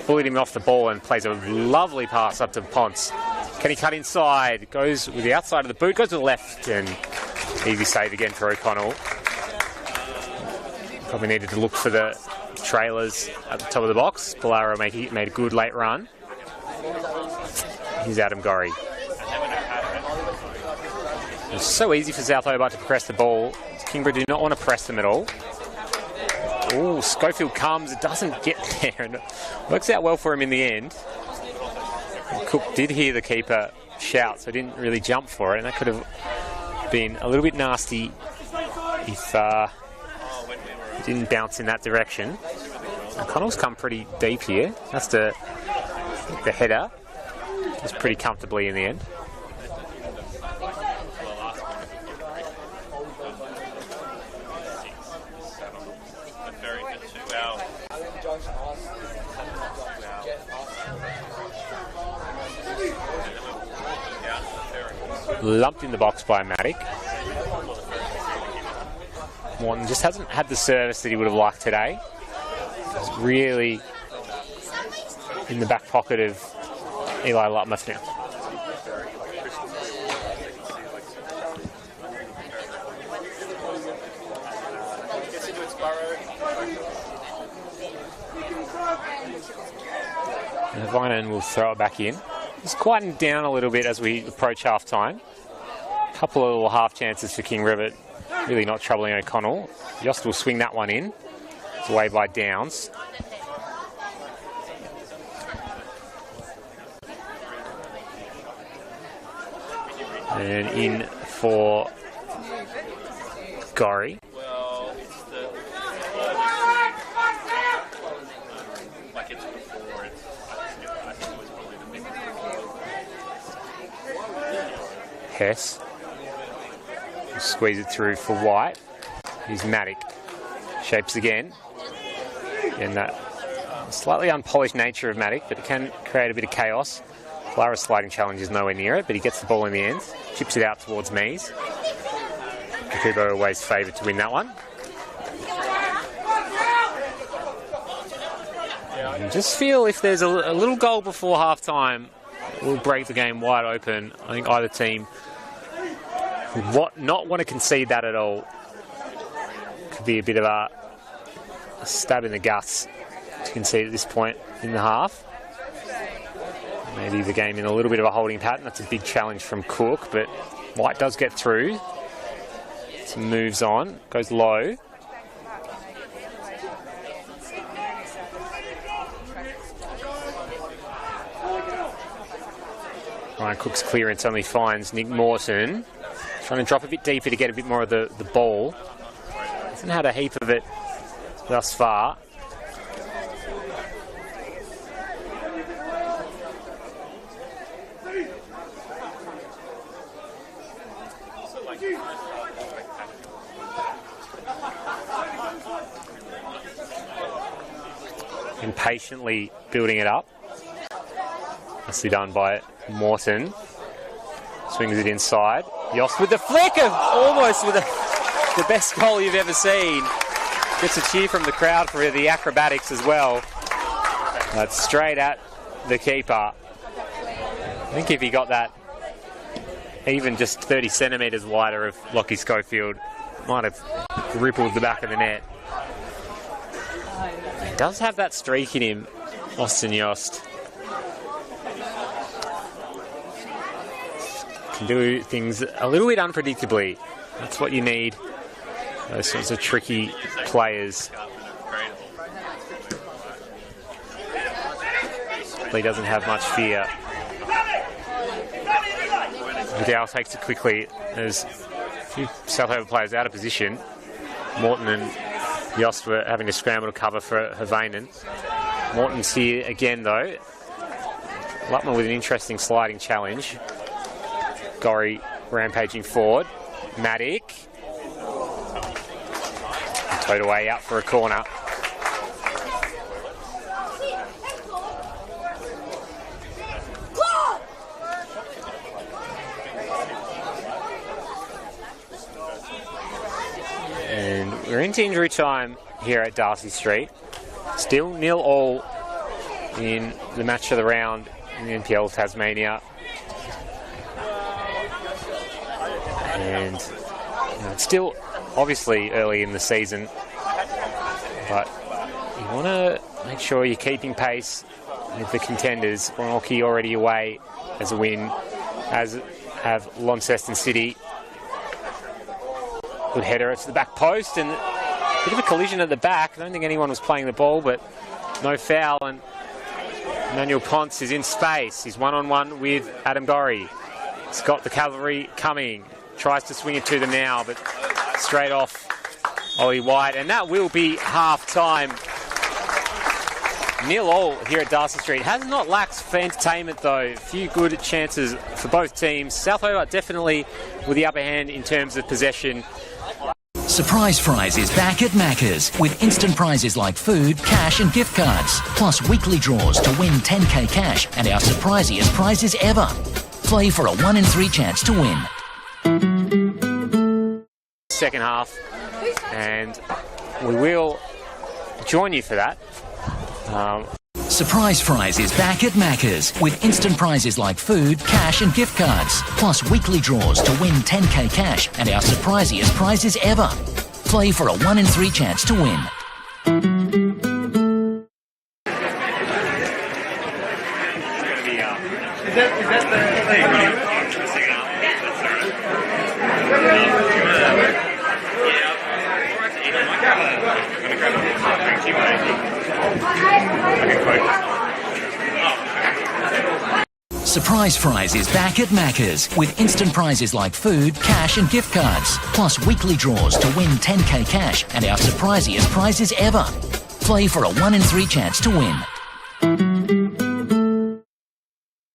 Speaker 2: bullied him off the ball and plays a lovely pass up to Ponce. Can he cut inside? Goes with the outside of the boot, goes to the left, and easy save again for O'Connell. Probably needed to look for the trailers at the top of the box. Polaro made a good late run. Here's Adam Gorry. It's so easy for South Hobart to press the ball. Kingborough do not want to press them at all. Oh, Schofield comes, it doesn't get there, and it works out well for him in the end. Cook did hear the keeper shout, so didn't really jump for it, and that could have been a little bit nasty if it didn't bounce in that direction. O'Connell's come pretty deep here. That's the header. Just pretty comfortably in the end. Lumped in the box by Maddock. Morton just hasn't had the service that he would have liked today. He's really in the back pocket of Eli Lutmer now. And Vinen will throw it back in. It's quietened down a little bit as we approach half-time. A couple of little half chances for Kingborough, but really not troubling O'Connell. Yost will swing that one in. It's away by Downs. And in for Gorry. Hess. Squeeze it through for White. Here's Maddock. Shapes again. And that slightly unpolished nature of Maddock, but it can create a bit of chaos. Lara's sliding challenge is nowhere near it, but he gets the ball in the end. Chips it out towards Mies. Kakubo always favoured to win that one. And just feel if there's a little goal before half-time, will break the game wide open. I think either team would not want to concede that at all. Could be a bit of a stab in the guts to concede at this point in the half. Maybe the game in a little bit of a holding pattern. That's a big challenge from Cook, but White does get through. Some moves on, goes low. Ryan Cook's clearance only finds Nick Morton. Trying to drop a bit deeper to get a bit more of the ball. Hasn't had a heap of it thus far. Impatiently building it up. Nicely done by Morton. Swings it inside. Yost with the flick of almost with the best goal you've ever seen. Gets a cheer from the crowd for the acrobatics as well. That's straight at the keeper. I think if he got that even just 30 centimetres wider of Lockie Schofield, might have rippled the back of the net. He does have that streak in him, Austin Yost. Can do things a little bit unpredictably. That's what you need. Those sorts of tricky players. He doesn't have much fear. Vidal takes it quickly. There's a few South Hobart players out of position. Morton and Yost were having to scramble to cover for Havainen. Morton's here again though. Lutman with an interesting sliding challenge. Gorry rampaging forward. Matic. Towed away out for a corner. And we're into injury time here at Darcy Street. Still 0-0 in the match of the round in the NPL Tasmania. And it's still obviously early in the season, but you want to make sure you're keeping pace with the contenders. Wonolki already away as a win, as have Launceston City. Good header to the back post and a bit of a collision at the back. I don't think anyone was playing the ball, but no foul, and Emmanuel Ponce is in space. He's one-on-one with Adam Gorry. He's got the cavalry coming. Tries to swing it to them now, but straight off Ollie White. And that will be half-time. 0-0 here at Darcy Street. Has not lacked for entertainment, though. A few good chances for both teams. South Hobart definitely with the upper hand in terms of possession.
Speaker 4: Surprise Fries is back at Macca's with instant prizes like food, cash and gift cards. Plus weekly draws to win 10k cash and our surprisiest prizes ever. Play for a 1 in 3 chance to win.
Speaker 2: Second half, and we will join you for that.
Speaker 4: Surprise Fries is back at Macca's with instant prizes like food, cash and gift cards. Plus weekly draws to win 10k cash and our surprisiest prizes ever. Play for a 1 in 3 chance to win.
Speaker 1: Is that the thing?
Speaker 4: Surprise Fries is back at Macca's with instant prizes like food, cash and gift cards. Plus weekly draws to win 10k cash and our surprisiest prizes ever. Play for a 1 in 3 chance to win.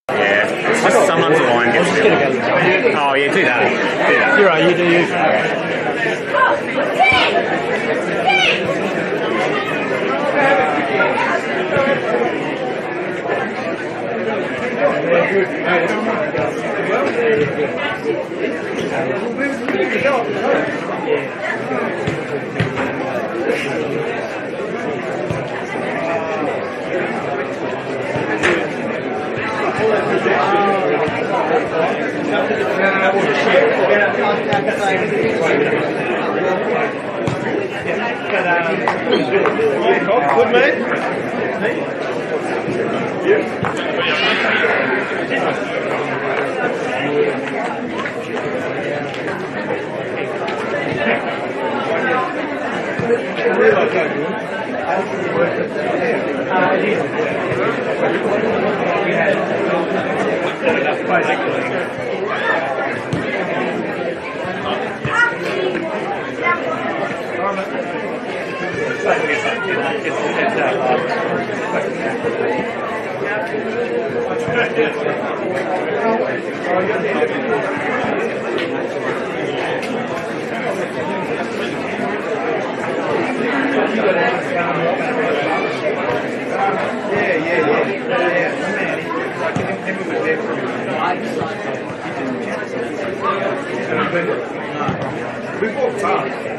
Speaker 2: Yeah, someone's a line gets it. Oh yeah, do that.
Speaker 1: You're right, you do you. Good mate. We walked past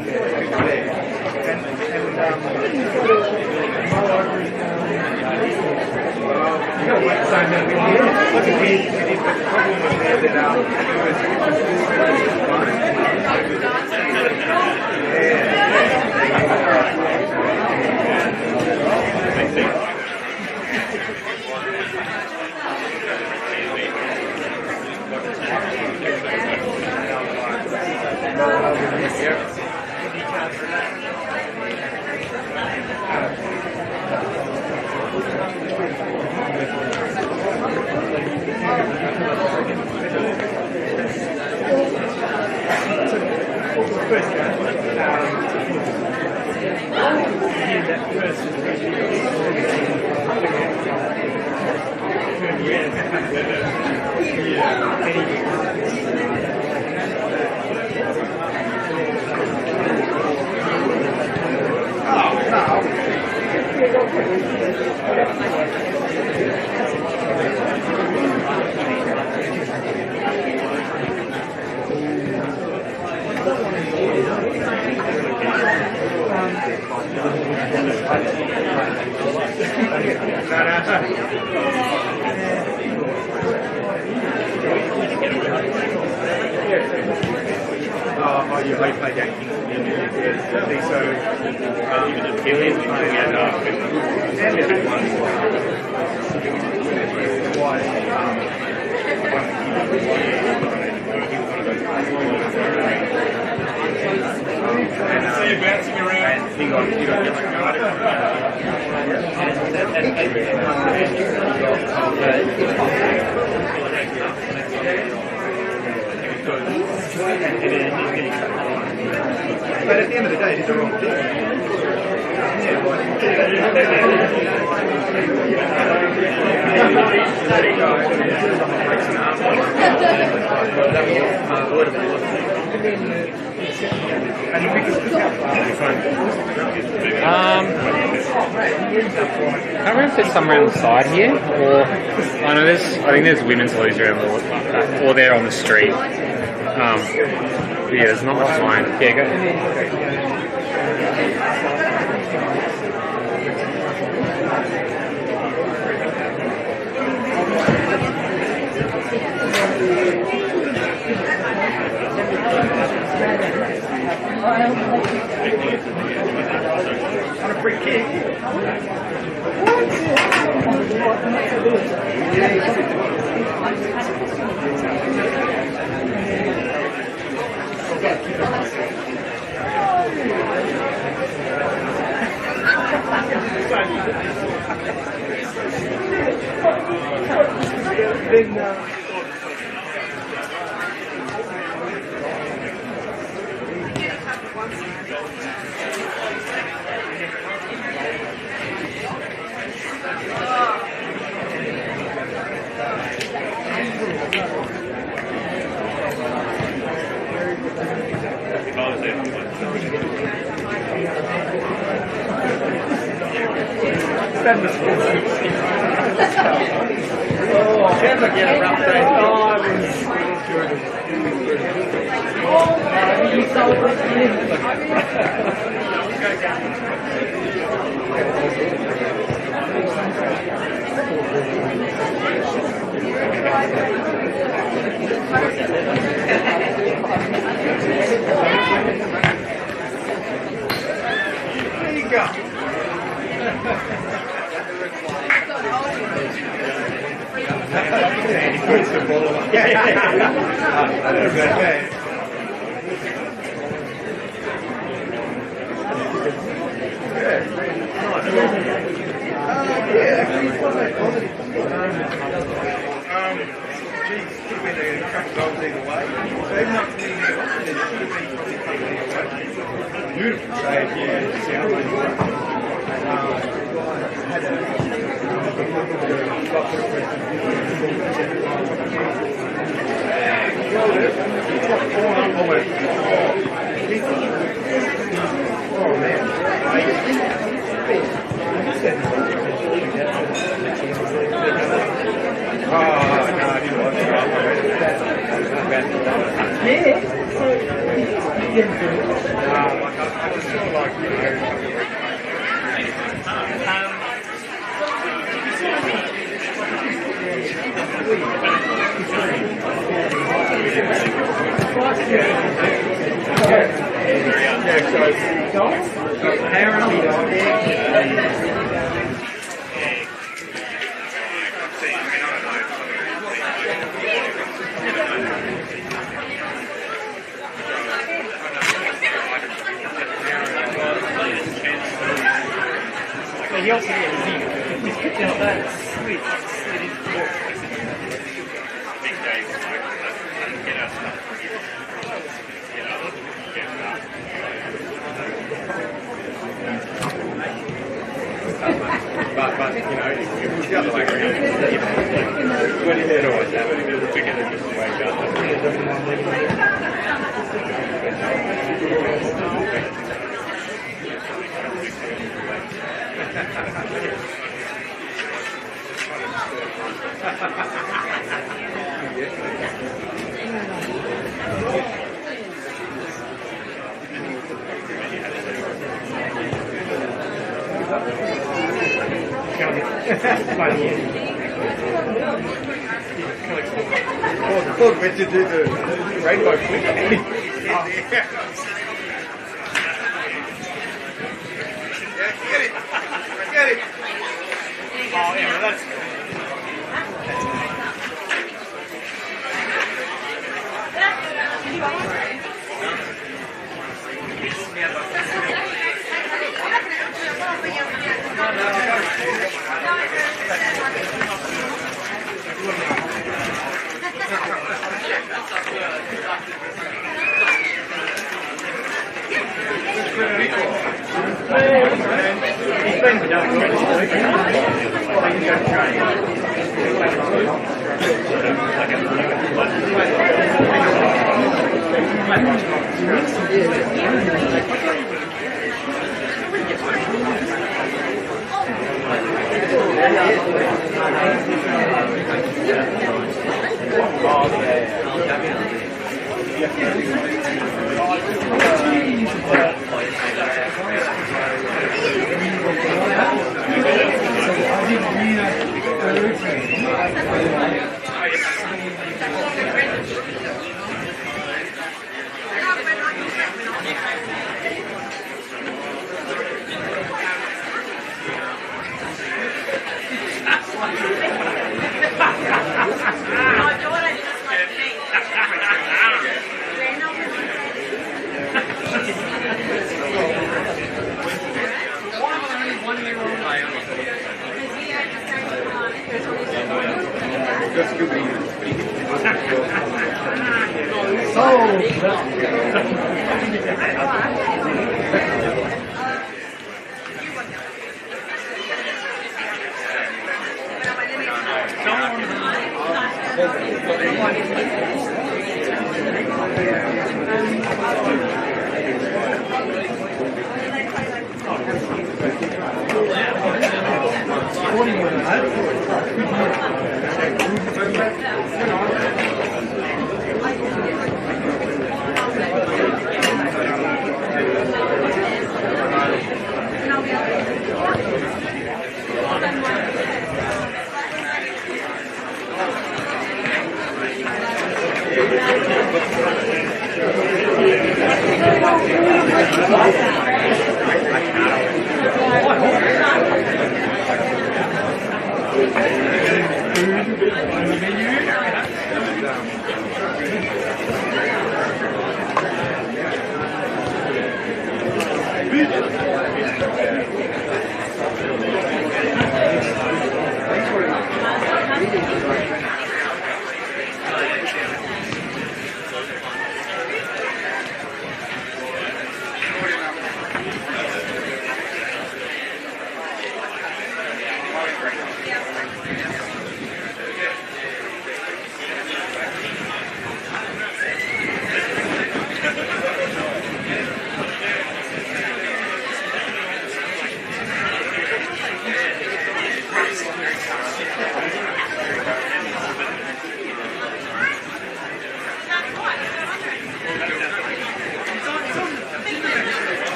Speaker 1: you play that so you're bouncing around. You but at the end of the day, it's the wrong thing.
Speaker 2: I don't know if there's some around the side here, or I know there's. I think there's women's lodge around the, or they're on the street. Yeah, there's not much line. Yeah, go.
Speaker 1: On a free kick. Sounds like you had a rough day. There you go. He puts the ball on. Geez, could have been a couple goals either way. So even up to the end, it should have been probably coming either way. Beautiful save, yeah. Sounds like had oh man. Oh, no, I didn't watch it. I just feel like, you know,
Speaker 5: He also he's picking up that sweet.
Speaker 3: Big days, get us.
Speaker 1: but you know, it was the other way around. When he did always happen, it was bigger than just the way it Oh, the dog went to do the rainbow flick. Yeah, get it. Get it.
Speaker 5: Oh, yeah, that's cool.
Speaker 1: He's been done good this week. I can go train.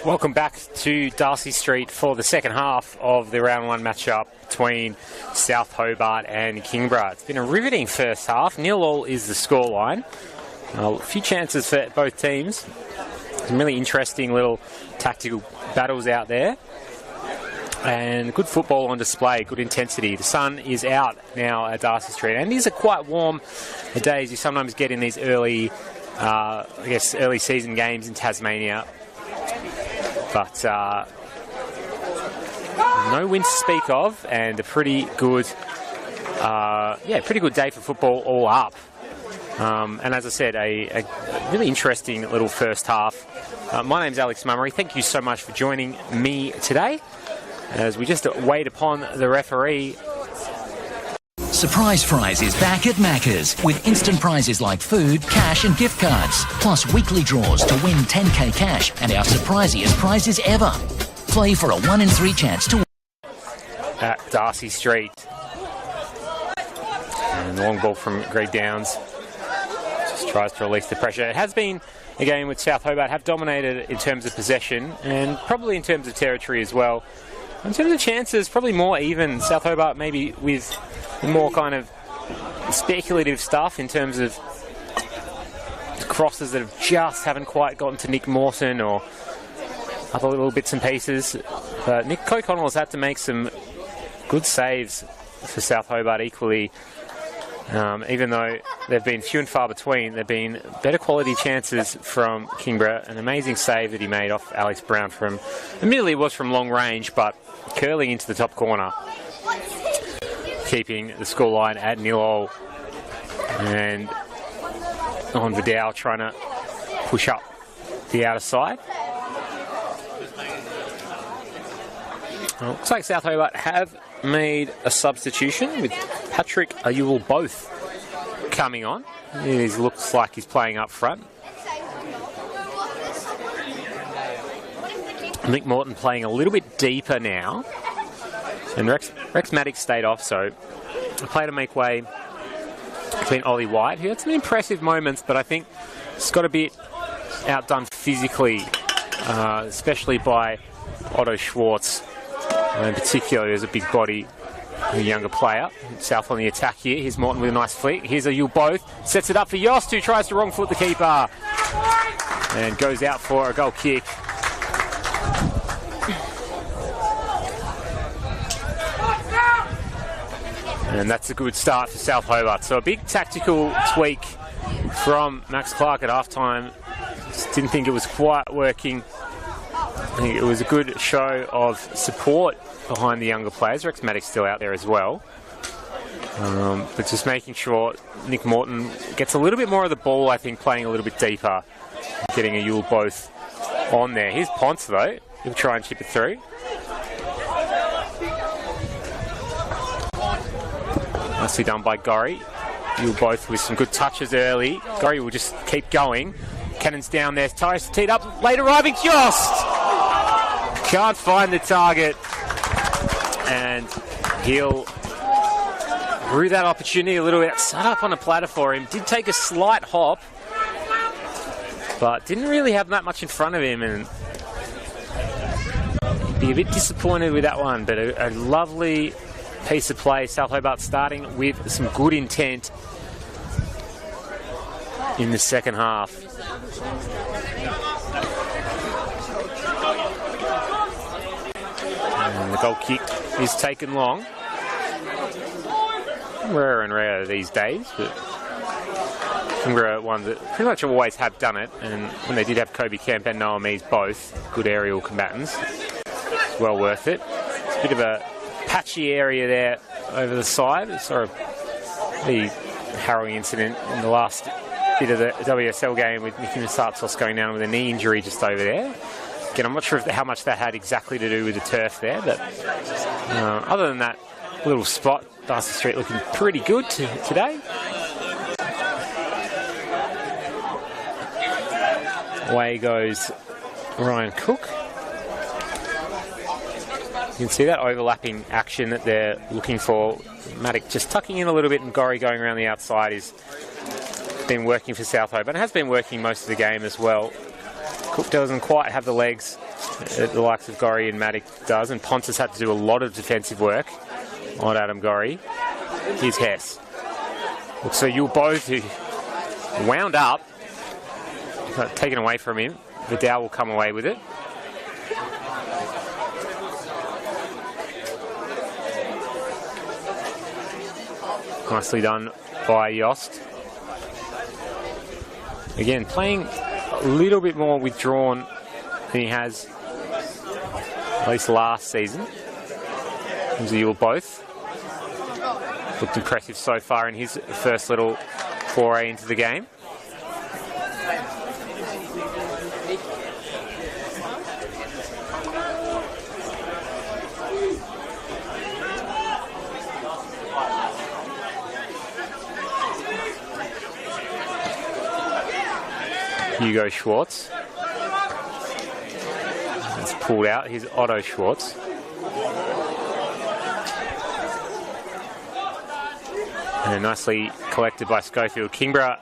Speaker 2: Welcome back to Darcy Street for the second half of the round one matchup between South Hobart and Kingborough. It's been a riveting first half. 0-0 is the scoreline. A few chances for both teams. Some really interesting little tactical battles out there. And good football on display, good intensity. The sun is out now at Darcy Street, and these are quite warm days you sometimes get in these early, early season games in Tasmania. But no wind to speak of, and a pretty good, pretty good day for football all up. And as I said, a really interesting little first half. My name's Alex Mummery. Thank you so much for joining me today as we just wait upon the referee.
Speaker 4: Surprise Fries is back at Macca's with instant prizes like food, cash and gift cards. Plus weekly draws to win 10k cash and our surprisiest prizes ever. Play for a 1 in 3 chance to win.
Speaker 2: At Darcy Street. And the long ball from Greg Downs. Just tries to release the pressure. It has been a game with South Hobart have dominated in terms of possession and probably in terms of territory as well. In terms of chances, probably more even. South Hobart maybe with more kind of speculative stuff in terms of crosses that haven't quite gotten to Nick Mawson or other little bits and pieces. But Nick O'Connell has had to make some good saves for South Hobart equally. Even though they've been few and far between, they've been better quality chances from Kingborough. An amazing save that he made off Alex Brown from, admittedly it was from long range, but curling into the top corner, keeping the scoreline at 0-0. And on Vidal trying to push up the outer side. Well, looks like South Hobart have made a substitution with Patrick Ayul both coming on. It looks like he's playing up front. Nick Morton playing a little bit deeper now. And Rex Maddox stayed off, so play to make way between Ollie White, who had some impressive moments, but I think he's got a bit outdone physically, especially by Otto Schwartz. In particular, there's a big body, a younger player. South on the attack here. Here's Morton with a nice flick. Here's a Yule both. Sets it up for Yost, who tries to wrong foot the keeper. And goes out for a goal kick. And that's a good start for South Hobart. So a big tactical tweak from Max Clark at halftime. Just didn't think it was quite working. I think it was a good show of support behind the younger players. Rex Maddox's still out there as well. But just making sure Nick Morton gets a little bit more of the ball, I think, playing a little bit deeper. Getting a Yule both on there. Here's Ponce, though. He'll try and chip it through. Nicely done by Gorry. Yule both with some good touches early. Gorry will just keep going. Cannon's down there. Tries to tee it up. Late arriving Jost! Can't find the target. And he'll rue that opportunity a little bit. Set up on a platter for him. Did take a slight hop, but didn't really have that much in front of him, and be a bit disappointed with that one. But a lovely piece of play. South Hobart starting with some good intent in the second half. And the goal kick is taken long. Rarer and rarer these days, but Kingborough ones that pretty much always have done it, and when they did have Kobe Kemp and Noah Mees both good aerial combatants, it's well worth it. It's a bit of a patchy area there over the side. It's sort of the harrowing incident in the last bit of the WSL game with Nicky Masatsos going down with a knee injury just over there. Again, I'm not sure how much that had exactly to do with the turf there, but other than that little spot, Darcy Street looking pretty good today. Away goes Ryan Cook. You can see that overlapping action that they're looking for. Maddock just tucking in a little bit and Gorry going around the outside is been working for South Hobart, and has been working most of the game as well. Cook doesn't quite have the legs that the likes of Gorry and Maddock does, and Ponce has had to do a lot of defensive work on Adam Gorry. Here's Hess. So you'll both who wound up, taken away from him. Vidal will come away with it. Nicely done by Yost. Again, playing a little bit more withdrawn than he has at least last season. You'll both looked impressive so far in his first little foray into the game. Hugo Schwartz. It's pulled out. Here's Otto Schwartz. And nicely collected by Schofield. Kingborough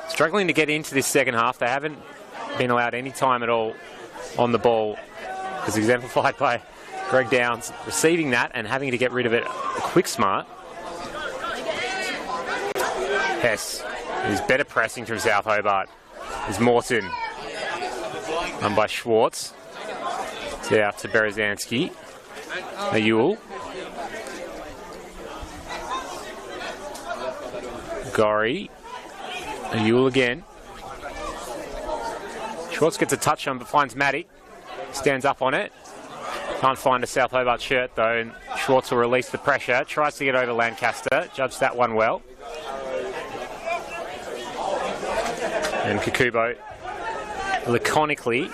Speaker 2: struggling to get into this second half. They haven't been allowed any time at all on the ball, as exemplified by Greg Downs receiving that and having to get rid of it quick smart. Hess is better pressing from South Hobart. Is Morton. Run by Schwartz. It's out to Berezanski. Ayul. Gorry. Ayul again. Schwartz gets a touch on but finds Maddock. Stands up on it. Can't find a South Hobart shirt though, and Schwartz will release the pressure. Tries to get over Lancaster. Judged that one well. And Kakubo laconically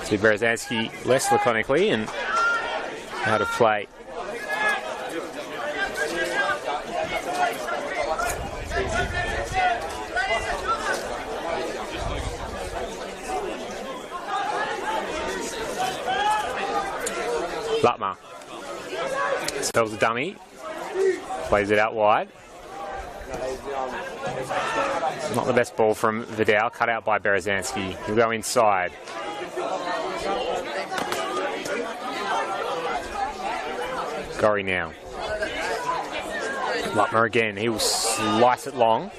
Speaker 2: to Berezanski less laconically and out of play. Lutmer. So themselves a dummy. Plays it out wide. Not the best ball from Vidal, cut out by Berezanski. He'll go inside. Gorry now. Lutmer again, he will slice it long.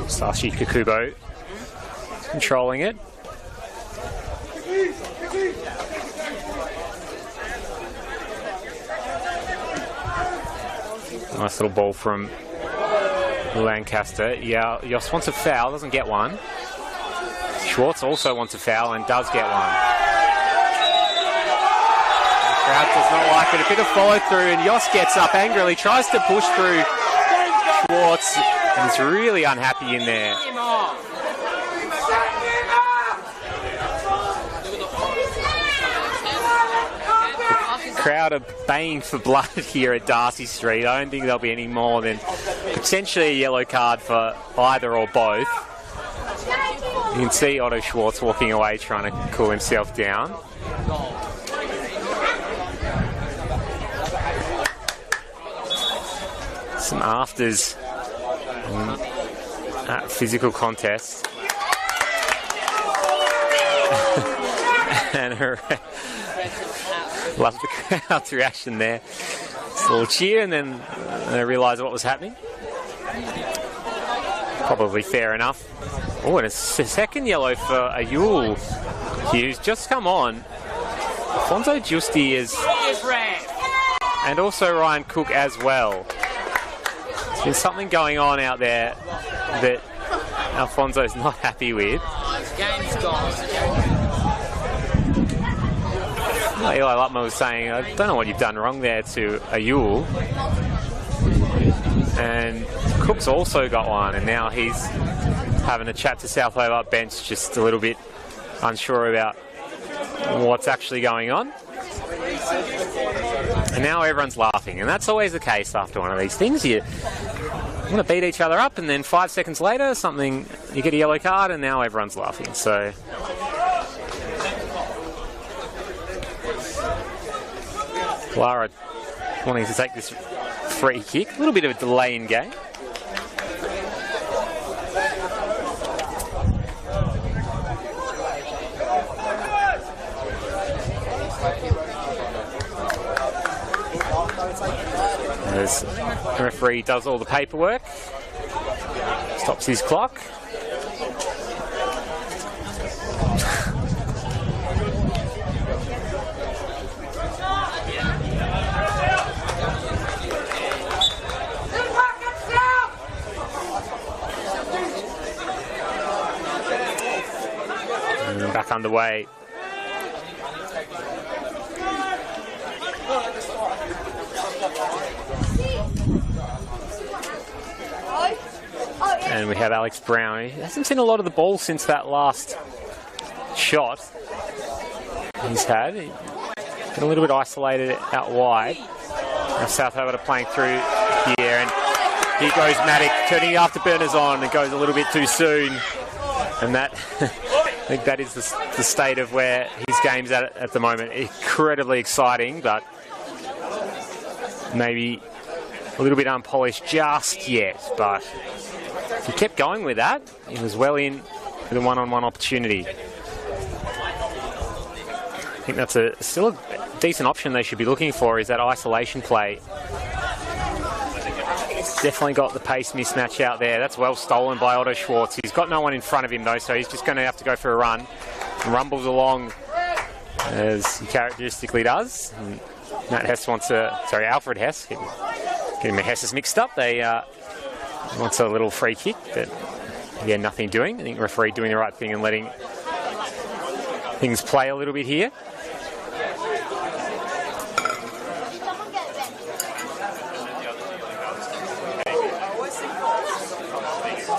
Speaker 2: Sashi Kakubo controlling it. Nice little ball from Lancaster. Yeah, Jos wants a foul, doesn't get one. Schwartz also wants a foul and does get one. The crowd does not like it. A bit of follow through and Jos gets up angrily, tries to push through Schwartz and is really unhappy in there. The crowd are baying for blood here at Darcy Street. I don't think there'll be any more than potentially a yellow card for either or both. You can see Otto Schwartz walking away trying to cool himself down. Some afters at physical contest. And love the crowd's reaction there. Just a little cheer and then they realised what was happening. Probably fair enough. Oh, and it's a second yellow for Ayul. Hughes just come on. Alfonso Giusti is... And also Ryan Cook as well. There's been something going on out there that Alfonso's not happy with.
Speaker 5: Game's gone.
Speaker 2: Eli Lutmer was saying, I don't know what you've done wrong there to Ayul. And Cook's also got one, and now he's having a chat to South Hobart bench, just a little bit unsure about what's actually going on. And now everyone's laughing, and that's always the case after one of these things. You want to beat each other up, and then 5 seconds later, you get a yellow card, and now everyone's laughing. So Clara wanting to take this free kick. A little bit of a delay in game. As the referee does all the paperwork, stops his clock. And back underway. And we have Alex Brown. He hasn't seen a lot of the ball since that last shot he's had. He's been a little bit isolated out wide. Now South Hobart are playing through here, and here goes Maddock turning the afterburners on. It goes a little bit too soon, and that I think that is the state of where his game's at the moment. Incredibly exciting, but maybe a little bit unpolished just yet. But if he kept going with that, he was well in for the one-on-one opportunity. I think that's still a decent option they should be looking for, is that isolation play. Definitely got the pace mismatch out there. That's well stolen by Otto Schwartz. He's got no one in front of him though, so he's just going to have to go for a run. And rumbles along as he characteristically does. And Alfred Hess. Getting the Hesses mixed up. They wants a little free kick, but again, nothing doing. I think the referee doing the right thing and letting things play a little bit here.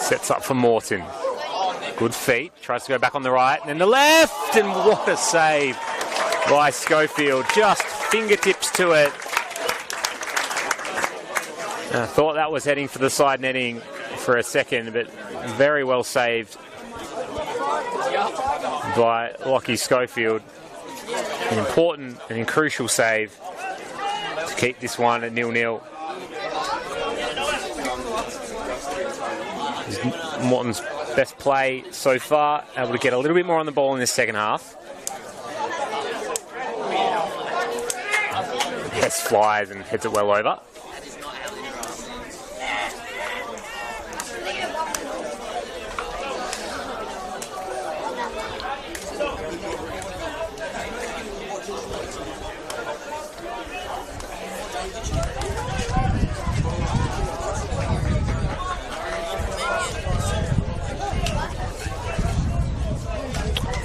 Speaker 2: Sets up for Morton. Good feet. Tries to go back on the right and then the left. And what a save by Schofield. Just fingertips to it. I thought that was heading for the side netting for a second, but very well saved by Lockie Schofield. An important and crucial save to keep this one at 0-0. This is Morton's best play so far, able to get a little bit more on the ball in this second half. Hess flies and heads it well over.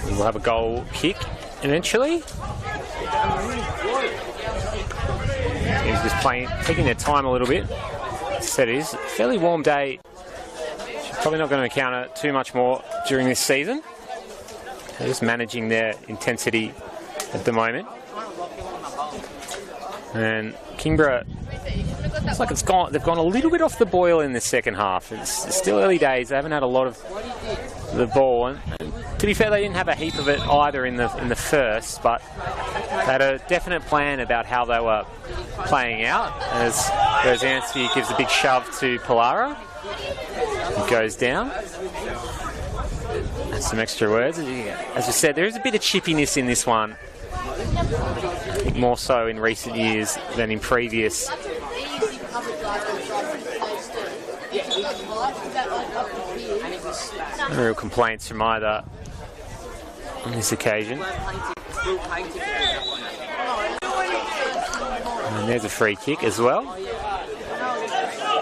Speaker 2: We'll have a goal kick eventually. He's just playing, taking their time a little bit. Said it is a fairly warm day. She's probably not going to encounter too much more during this season. They're just managing their intensity at the moment. And Kingborough, it's like they've gone a little bit off the boil in the second half. It's still early days. They haven't had a lot of the ball. And to be fair, they didn't have a heap of it either in the first, but they had a definite plan about how they were playing out. As Berzanski gives a big shove to Pollara. He goes down. That's some extra words. As I said, there is a bit of chippiness in this one. I think more so in recent years than in previous. No real complaints from either on this occasion. And there's a free kick as well.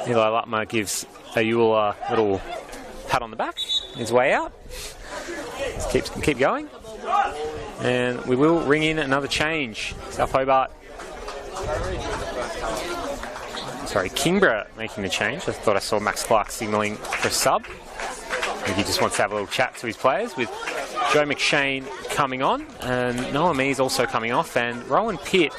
Speaker 2: Eli Lutmer gives Ayula a little pat on the back. His way out. Keep going. And we will ring in another change. South Hobart. Sorry, Kingborough making the change. I thought I saw Max Clark signalling for a sub. Maybe he just wants to have a little chat to his players, with Joe McShane coming on and Noah Mees also coming off, and Rowan Pitt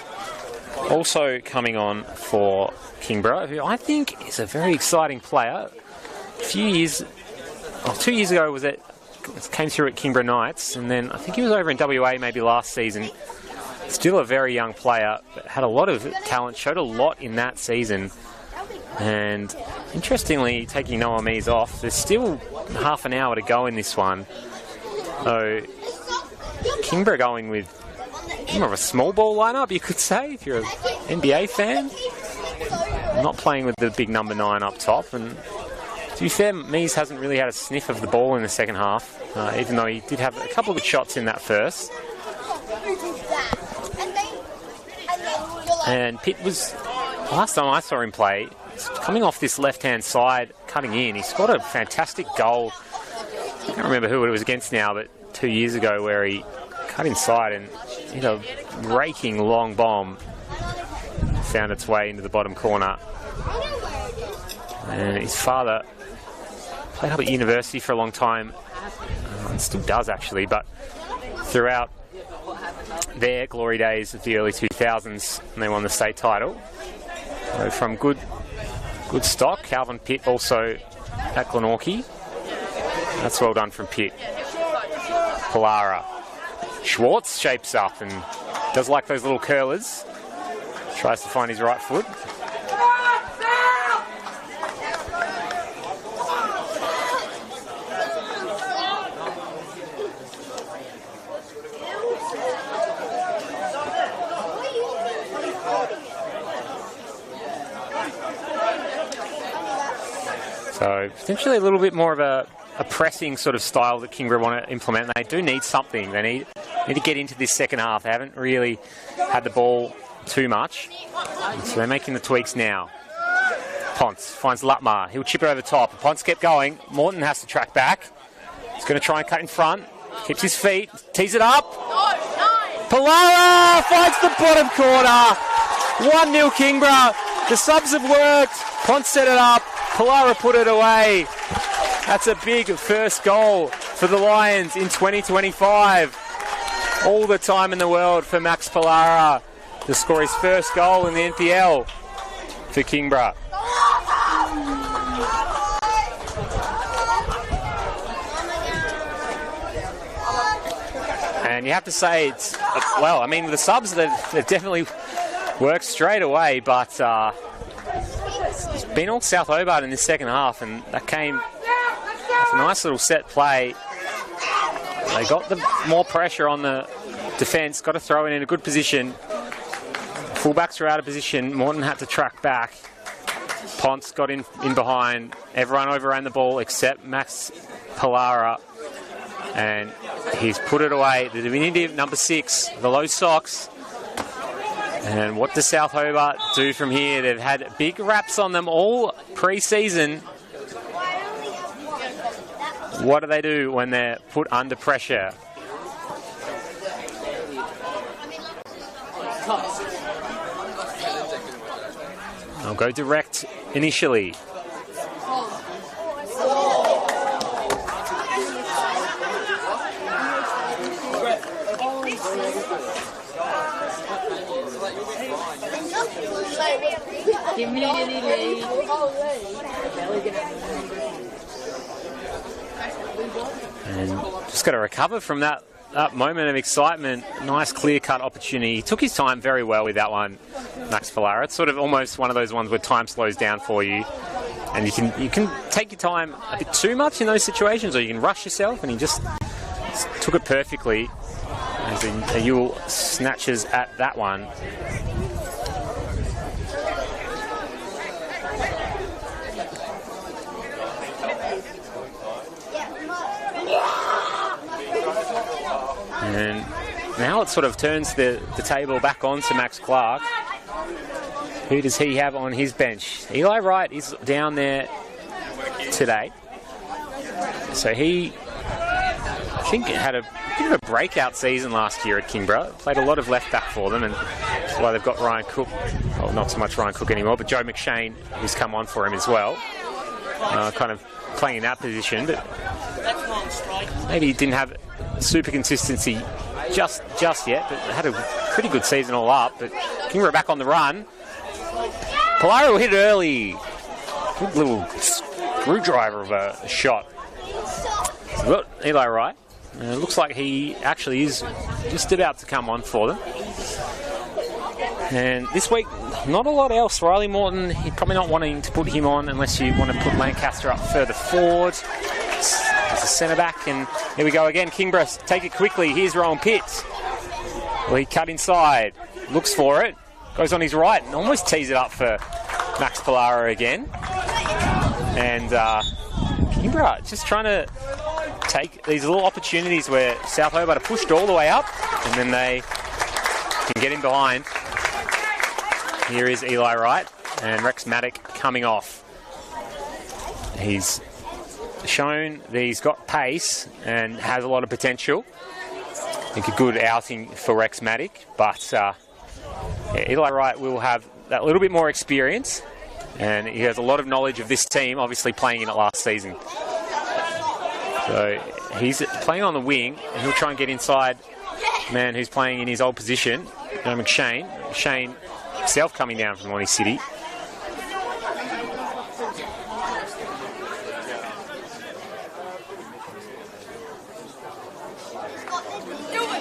Speaker 2: also coming on for Kingborough, who I think is a very exciting player. 2 years ago came through at Kingborough Knights, and then I think he was over in WA maybe last season. Still a very young player, but had a lot of talent, showed a lot in that season. And interestingly, taking Noah Mees off, there's still half an hour to go in this one. So Kingborough going with more of a small ball lineup, you could say, if you're an NBA fan. Not playing with the big number 9 up top. And to be fair, Mees hasn't really had a sniff of the ball in the second half, even though he did have a couple of good shots in that first. And Pitt was, last time I saw him play, coming off this left-hand side, cutting in. He scored a fantastic goal. I can't remember who it was against now, but 2 years ago, where he cut inside and hit a raking long bomb. Found its way into the bottom corner. And his father played up at university for a long time, and still does actually, but throughout their glory days of the early 2000s, and they won the state title. So from good stock. Calvin Pitt also at Glenorchy. That's well done from Pitt. Pollara. Schwartz shapes up and does like those little curlers. Tries to find his right foot. So potentially a little bit more of a pressing sort of style that Kingborough want to implement. They do need something. They need to get into this second half. They haven't really had the ball too much. So they're making the tweaks now. Ponce finds Lutmar. He'll chip it over the top. Ponce kept going. Morton has to track back. He's going to try and cut in front. Keeps his feet. Tees it up. Pollara finds the bottom corner. 1-0 Kingborough. The subs have worked. Ponce set it up. Pollara put it away. That's a big first goal for the Lions in 2025. All the time in the world for Max Pollara to score his first goal in the NPL for Kingborough. And you have to say it's, well, I mean, the subs, they've definitely worked straight away, but it's been all South Hobart in this second half, and that came with a nice little set play. They got the more pressure on the defence, got to throw it in a good position. Fullbacks are out of position. Morton had to track back. Ponce got in behind. Everyone overran the ball except Max Palara. And he's put it away. The diminutive number 6, the low socks. And what does South Hobart do from here? They've had big raps on them all pre-season. What do they do when they're put under pressure? They'll go direct initially. And just got to recover from that moment of excitement. Nice clear-cut opportunity. He took his time very well with that one, Max Palara. It's sort of almost one of those ones where time slows down for you. And you can take your time a bit too much in those situations, or you can rush yourself, and he just took it perfectly as Ewell snatches at that one. And now it sort of turns the table back on to Max Clark. Who does he have on his bench? Eli Wright is down there today. So he, I think, had a bit of a breakout season last year at Kingborough. Played a lot of left back for them, and that's why they've got Ryan Cook. Well, not so much Ryan Cook anymore, but Joe McShane, who's come on for him as well. Kind of playing in that position, but maybe he didn't have super consistency just yet, but had a pretty good season all up. But Kingborough back on the run. Palara will hit it early. Good little screwdriver of a shot. So we've got Eli Wright. It looks like he actually is just about to come on for them. And this week, not a lot else. Riley Morton, you're probably not wanting to put him on unless you want to put Lancaster up further forward as a centre-back. And here we go again. Kingborough take it quickly. Here's Rowan Pitts. Well, he cut inside. Looks for it. Goes on his right and almost tees it up for Max Palara again. And Kingborough just trying to take these little opportunities where South Hobart are pushed all the way up and then they can get in behind. Here is Eli Wright and Rex Maddock coming off. He's shown that he's got pace and has a lot of potential. I think a good outing for Rex Maddock, but Eli Wright will have that little bit more experience, and he has a lot of knowledge of this team, obviously playing in it last season. So he's playing on the wing, and he'll try and get inside man who's playing in his old position, Joe McShane. McShane himself coming down from Moonee City.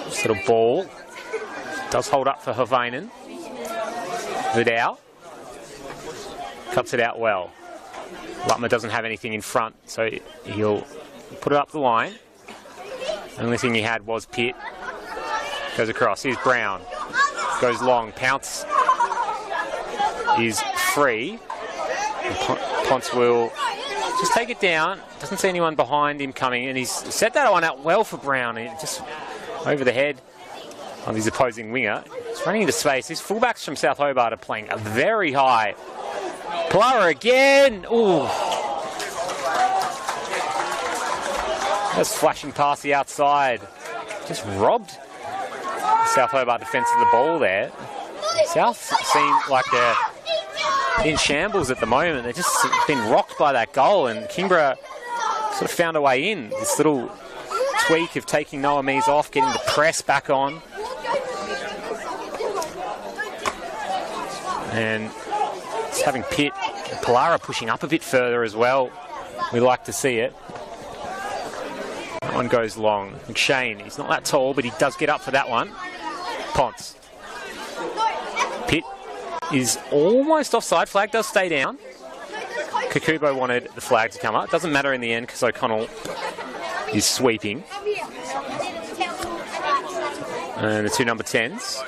Speaker 2: This little ball does hold up for Havainen. Vidal cuts it out well. Lutmer doesn't have anything in front, so he'll put it up the line. Only thing he had was Pitt. Goes across. Here's Brown. Goes long. Pounce is free. Ponce will just take it down. Doesn't see anyone behind him coming, and he's set that one out well for Brown. He just over the head of his opposing winger. He's running into space. These fullbacks from South Hobart are playing very high. Palara again. Ooh. That's flashing past the outside. Just robbed South Hobart defence of the ball there. South seem like they're in shambles at the moment. They've just been rocked by that goal, and Kingborough sort of found a way in. This little tweak of taking Noah Mees off, getting the press back on. And just having Pitt and Palara pushing up a bit further as well. We like to see it. That one goes long. McShane, he's not that tall, but he does get up for that one. Ponce. Pitt is almost offside. Flag does stay down. Kakubo wanted the flag to come up. Doesn't matter in the end because O'Connell is sweeping. And the two number 10s,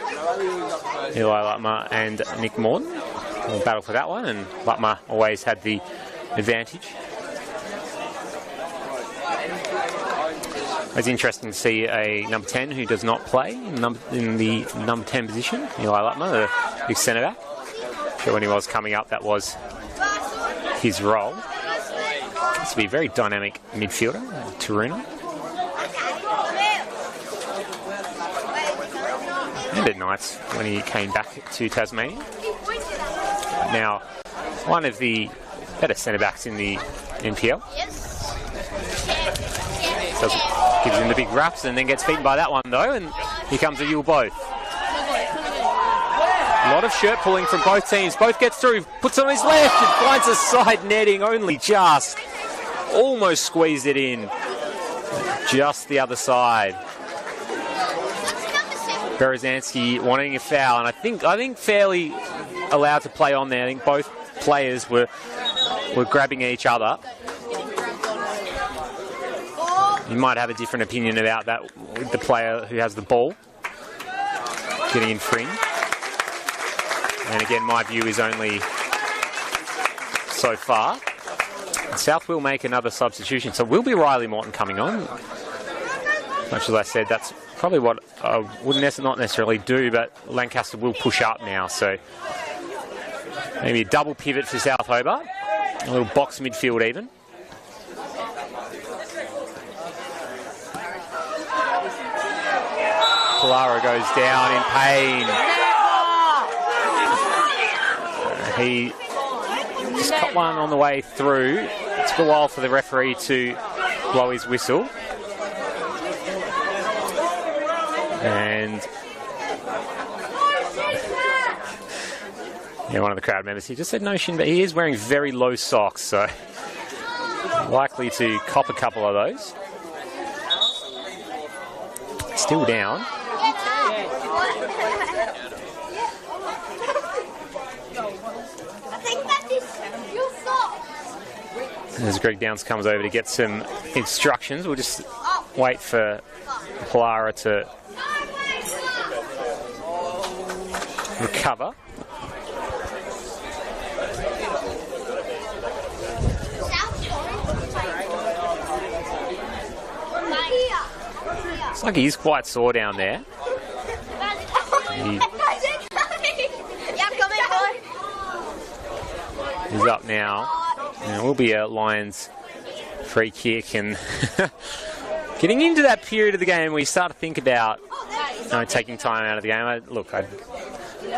Speaker 2: Eli Lutmer and Nick Morton, will battle for that one, and Lutmer always had the advantage. It's interesting to see a number 10 who does not play in the number 10 position, Eli Lutmer, the big centre back. So when he was coming up, that was his role. This will be a very dynamic midfielder, Taruna. And at Knights when he came back to Tasmania. Now, one of the better centre backs in the NPL. Gives him the big raps and then gets beaten by that one though, and here comes a Yule both. A lot of shirt pulling from both teams. Both gets through, puts it on his left and finds a side netting, only just. Almost squeezed it in. Just the other side. Berezanski wanting a foul, and I think fairly allowed to play on there. I think both players were grabbing each other. You might have a different opinion about that with the player who has the ball getting in fringe. And again, my view is only so far. South will make another substitution, so will be Riley Morton coming on. Much as I said, that's probably what I wouldn't not necessarily do, but Lancaster will push up now, so maybe a double pivot for South Hobart. A little box midfield even. Polaro goes down in pain. He just got one on the way through. It took a while for the referee to blow his whistle. And yeah, one of the crowd members here just said no shin, but he is wearing very low socks, so likely to cop a couple of those. Still down. As Greg Downs comes over to get some instructions, we'll just wait for Polara to recover. Looks like he is quite sore down there. He's up now. And it will be a Lions free kick, and getting into that period of the game where you start to think about taking time out of the game. I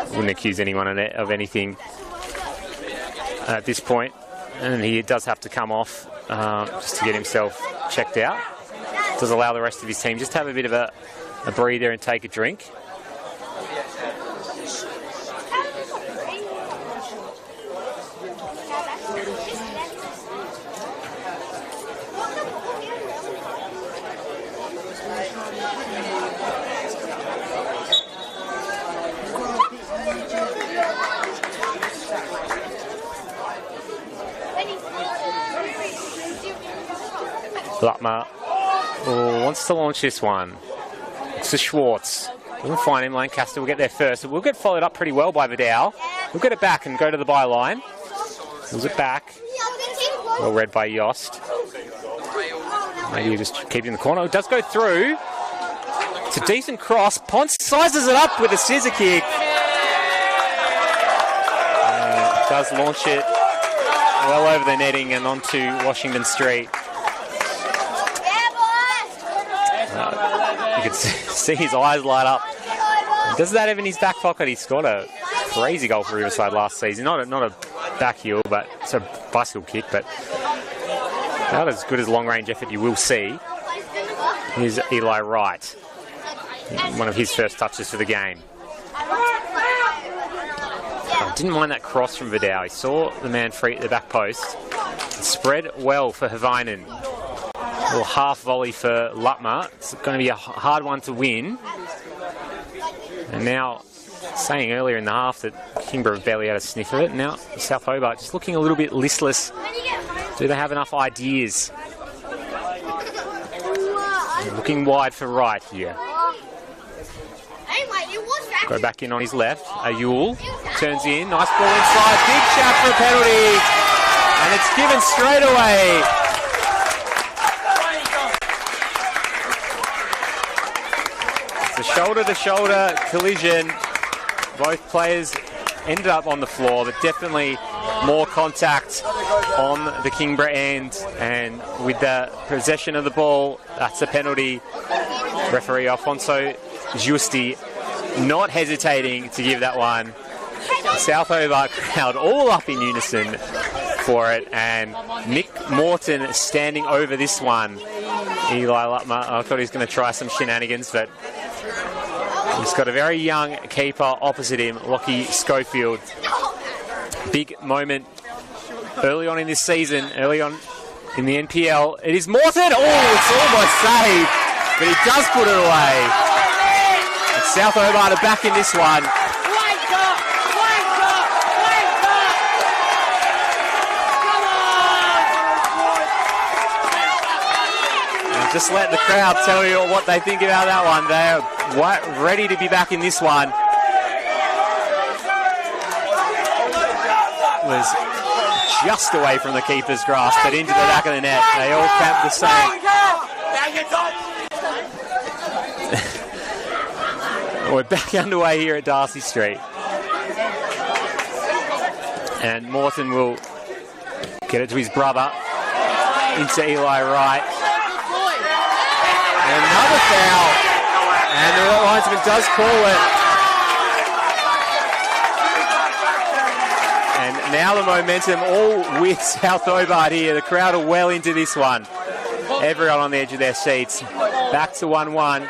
Speaker 2: wouldn't accuse anyone of anything at this point, and he does have to come off just to get himself checked out. Does allow the rest of his team just to have a bit of a breather and take a drink. Lutmer wants to launch this one. It's to Schwartz. Doesn't find him. Lancaster will get there first. We'll get followed up pretty well by Vidal. We'll get it back and go to the byline. Pulls it back. Well read by Yost. Maybe you just keep it in the corner. It does go through. It's a decent cross. Ponce sizes it up with a scissor kick. Does launch it well over the netting and onto Washington Street. You can see his eyes light up. He does that have in his back pocket. He scored a crazy goal for Riverside last season. Not a back heel, but it's a bicycle kick, but not as good as long-range effort you will see. Here's Eli Wright. One of his first touches for the game. I didn't mind that cross from Vidal. He saw the man free at the back post. It spread well for Havainen. little half volley for Lutmer. It's going to be a hard one to win. And now, saying earlier in the half that Kingborough barely had a sniff of it. Now South Hobart just looking a little bit listless. Do they have enough ideas? Looking wide for right here. Go back in on his left. Ayul turns in. Nice ball inside. Big shout for a penalty. And it's given straight away. It's a shoulder-to-shoulder collision. Both players ended up on the floor, but definitely more contact on the Kingborough end. And with the possession of the ball, that's a penalty. Referee Alfonso Giusti not hesitating to give that one. South Hobart crowd all up in unison for it, and Nick Morton standing over this one. Eli Lutmer, I thought he was going to try some shenanigans, but he's got a very young keeper opposite him, Lockie Schofield. Big moment early on in this season, early on in the NPL. It is Morton! Oh, it's almost saved, but he does put it away. And South Hobart are back in this one. And just let the crowd tell you what they think about that one. They're ready to be back in this one. Was just away from the keeper's grasp, but into the back of the net. They all camped the same. We're back underway here at Darcy Street. And Morton will get it to his brother. Into Eli Wright. And another foul. And the linesman does call it. And now the momentum all with South Hobart here. The crowd are well into this one. Everyone on the edge of their seats. Back to 1-1.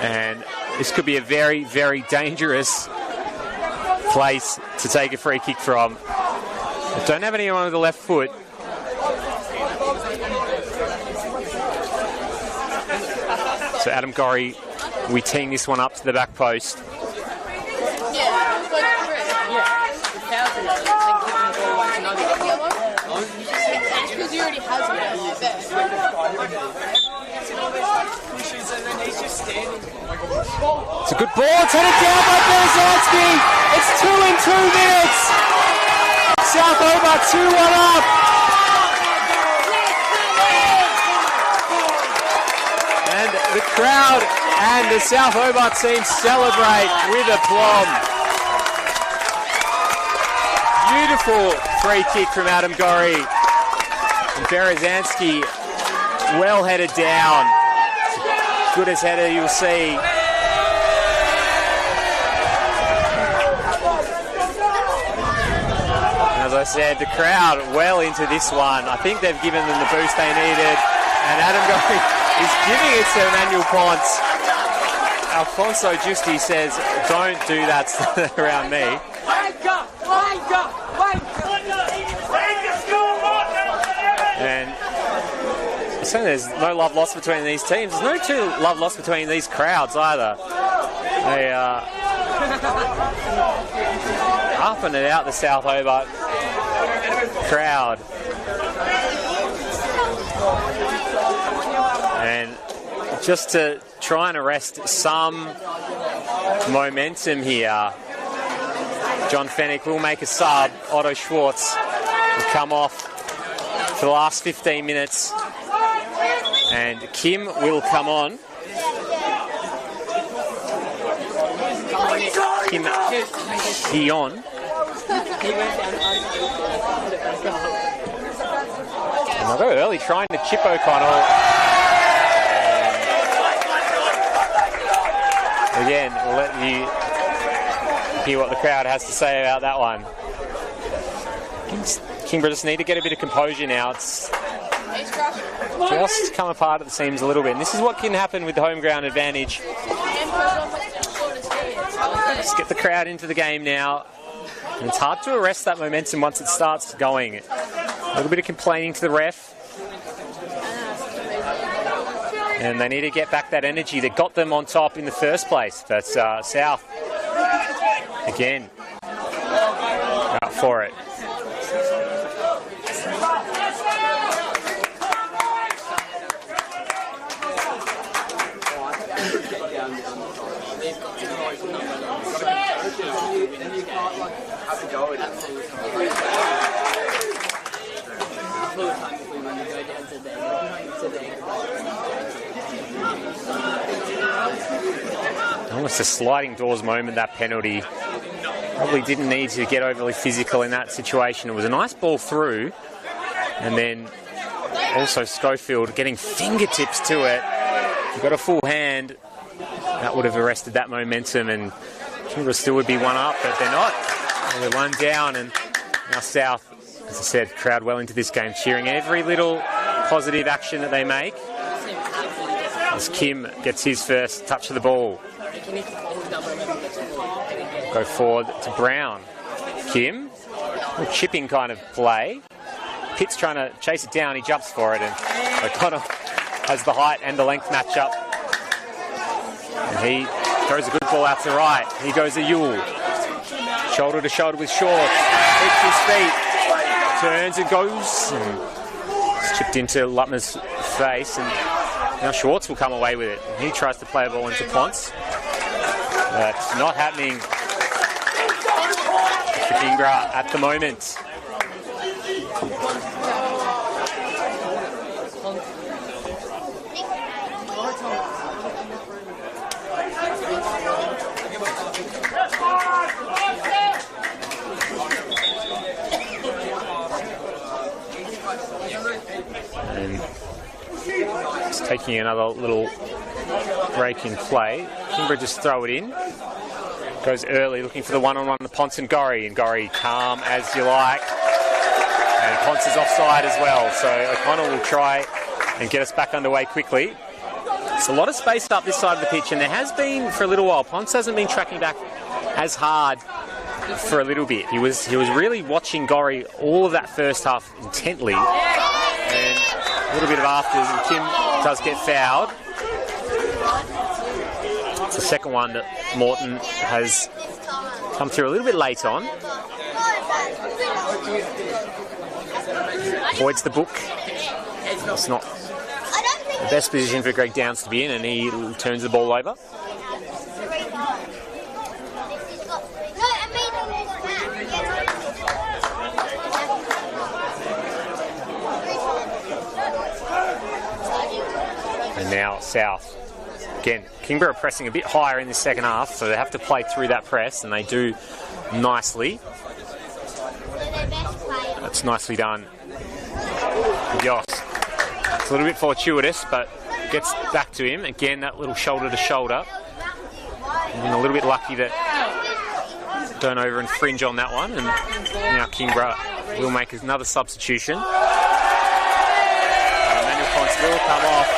Speaker 2: And this could be a very, very dangerous place to take a free kick from. But don't have anyone with the left foot. So Adam Gorry, we team this one up to the back post. It's a good ball. It's headed down by Berezanski. It's 2 in 2 minutes. South Hobart 2-1 up. And the crowd and the South Hobart team celebrate with aplomb. Beautiful free kick from Adam Gorry. And Berezanski well headed down. Good as header you'll see. As I said, the crowd well into this one. I think they've given them the boost they needed. And Adam Gorry is giving it to Emmanuel Ponce. Alfonso Giusti says, don't do that around me. And so there's no love lost between these teams. There's no true love lost between these crowds either. They are up and out the South Hobart crowd. And just to try and arrest some momentum here, John Fennick will make a sub. Otto Schwartz will come off for the last 15 minutes. And Kim will come on. Kim Hion. And they'll go early trying to chip O'Connell. Again, we'll let you hear what the crowd has to say about that one. Kingborough just need to get a bit of composure now. It's just come apart at the seams a little bit. And this is what can happen with the home ground advantage. Just get the crowd into the game now. And it's hard to arrest that momentum once it starts going. A little bit of complaining to the ref. And they need to get back that energy that got them on top in the first place. But South, again, out for it. Almost a sliding doors moment, that penalty. Probably didn't need to get overly physical in that situation. It was a nice ball through, and then also Schofield getting fingertips to it. He got a full hand. That would have arrested that momentum, and Kingborough still would be one up, but they're not. They're one down, and now South, as I said, crowd well into this game, cheering every little positive action that they make. As Kim gets his first touch of the ball. Go forward to Brown. Kim, a chipping kind of play. Pitt's trying to chase it down, he jumps for it, and O'Connell has the height and the length match up. And he throws a good ball out to the right. Here goes a Yule. Shoulder to shoulder with Shorts. Hits his feet. Turns and goes. And it's chipped into Lutmer's face. And now Schwartz will come away with it. He tries to play a ball into Ponce. That's not happening for Kingborough at the moment. And just taking another little break in play. Kingborough just throw it in. Goes early, looking for the one-on-one to Ponce and Gorry. And Gorry calm as you like. And Ponce is offside as well. So O'Connell will try and get us back underway quickly. It's a lot of space up this side of the pitch, and there has been for a little while. Ponce hasn't been tracking back as hard for a little bit. He was really watching Gorry all of that first half intently. And a little bit of afters, and Kim does get fouled. It's the second one that Morton has come through a little bit late on. Avoids the book. It's not the best position for Greg Downs to be in, and he turns the ball over. And now South. Again, Kingborough pressing a bit higher in the second half, so they have to play through that press, and they do nicely. That's nicely done. Yoss. It's a little bit fortuitous, but gets back to him. Again, that little shoulder to shoulder. And a little bit lucky that don't over and fringe on that one. And now Kingborough will make another substitution. Manuel Ponce will come off.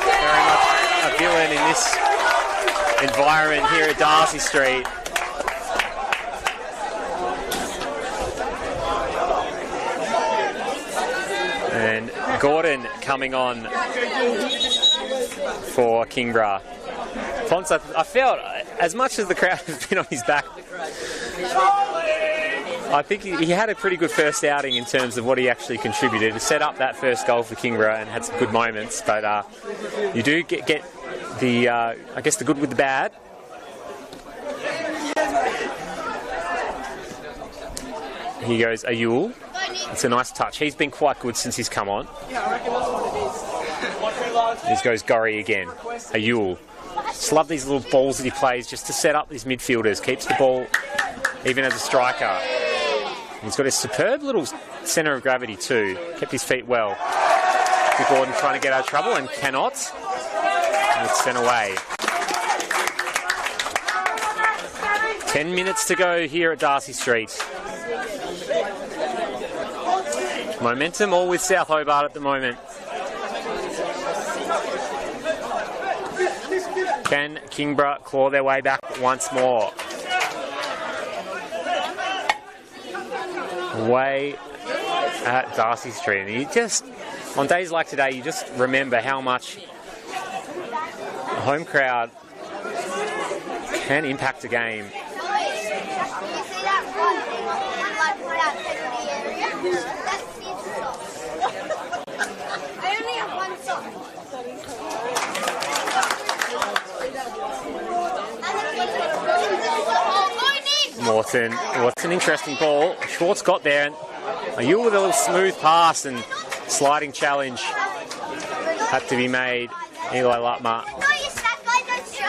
Speaker 2: Very much a villain in this environment here at Darcy Street. And Gordon coming on for Kingborough. Ponce, I felt, as much as the crowd has been on his back, I think he had a pretty good first outing in terms of what he actually contributed to set up that first goal for Kingborough, and had some good moments. But you do get the, I guess, the good with the bad. Here goes Ayul. It's a nice touch. He's been quite good since he's come on. Here goes Gorry again. Ayul. Just love these little balls that he plays just to set up these midfielders. Keeps the ball even as a striker. He's got a superb little centre of gravity too. Kept his feet well. Gordon trying to get out of trouble and cannot. And it's sent away. 10 minutes to go here at Darcy Street. Momentum all with South Hobart at the moment. Can Kingborough claw their way back once more? Away at Darcy Street. And you just On days like today, you just remember how much a home crowd can impact a game. Morton, what's an interesting ball. Schwartz got there, and Ayul with a little smooth pass and sliding challenge had to be made. Eli Lutma,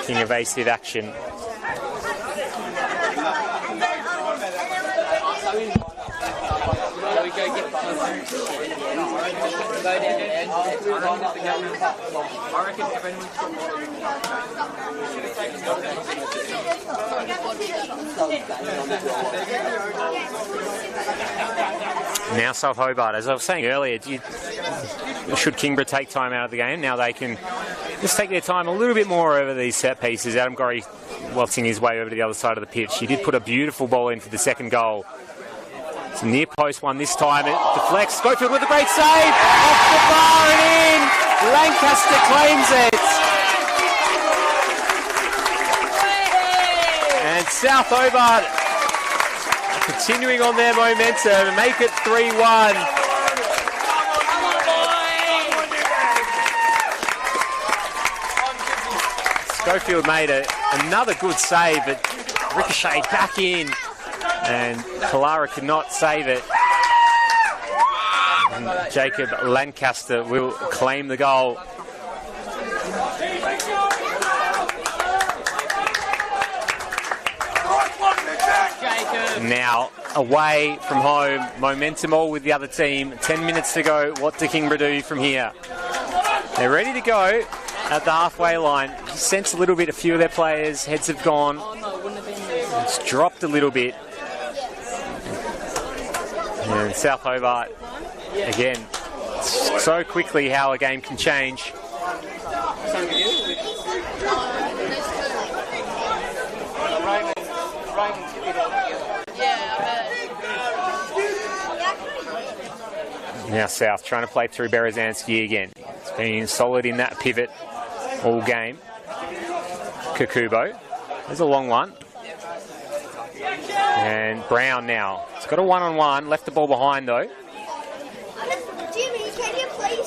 Speaker 2: king evasive action. Now South Hobart, as I was saying earlier, should Kingborough take time out of the game? Now they can just take their time a little bit more over these set pieces. Adam Gorry waltzing his way over to the other side of the pitch. He did put a beautiful ball in for the second goal. It's a near post one this time. It deflects. Schofield with a great save. Off the bar and in. Lancaster claims it. And South Hobart continuing on their momentum and make it 3-1. Schofield made another good save, but ricocheted back in, and Kalara could not save it. And Jacob Lancaster will claim the goal. Now, away from home, momentum all with the other team. 10 minutes to go. What do Kingborough do from here? They're ready to go at the halfway line. You sense a little bit, a few of their players' heads have gone. It's dropped a little bit. And South Hobart, again, so quickly how a game can change. Now South trying to play through Berezanski again. It's been solid in that pivot all game. Kakubo. There's a long one. And Brown now. It's got a one-on-one. Left the ball behind though.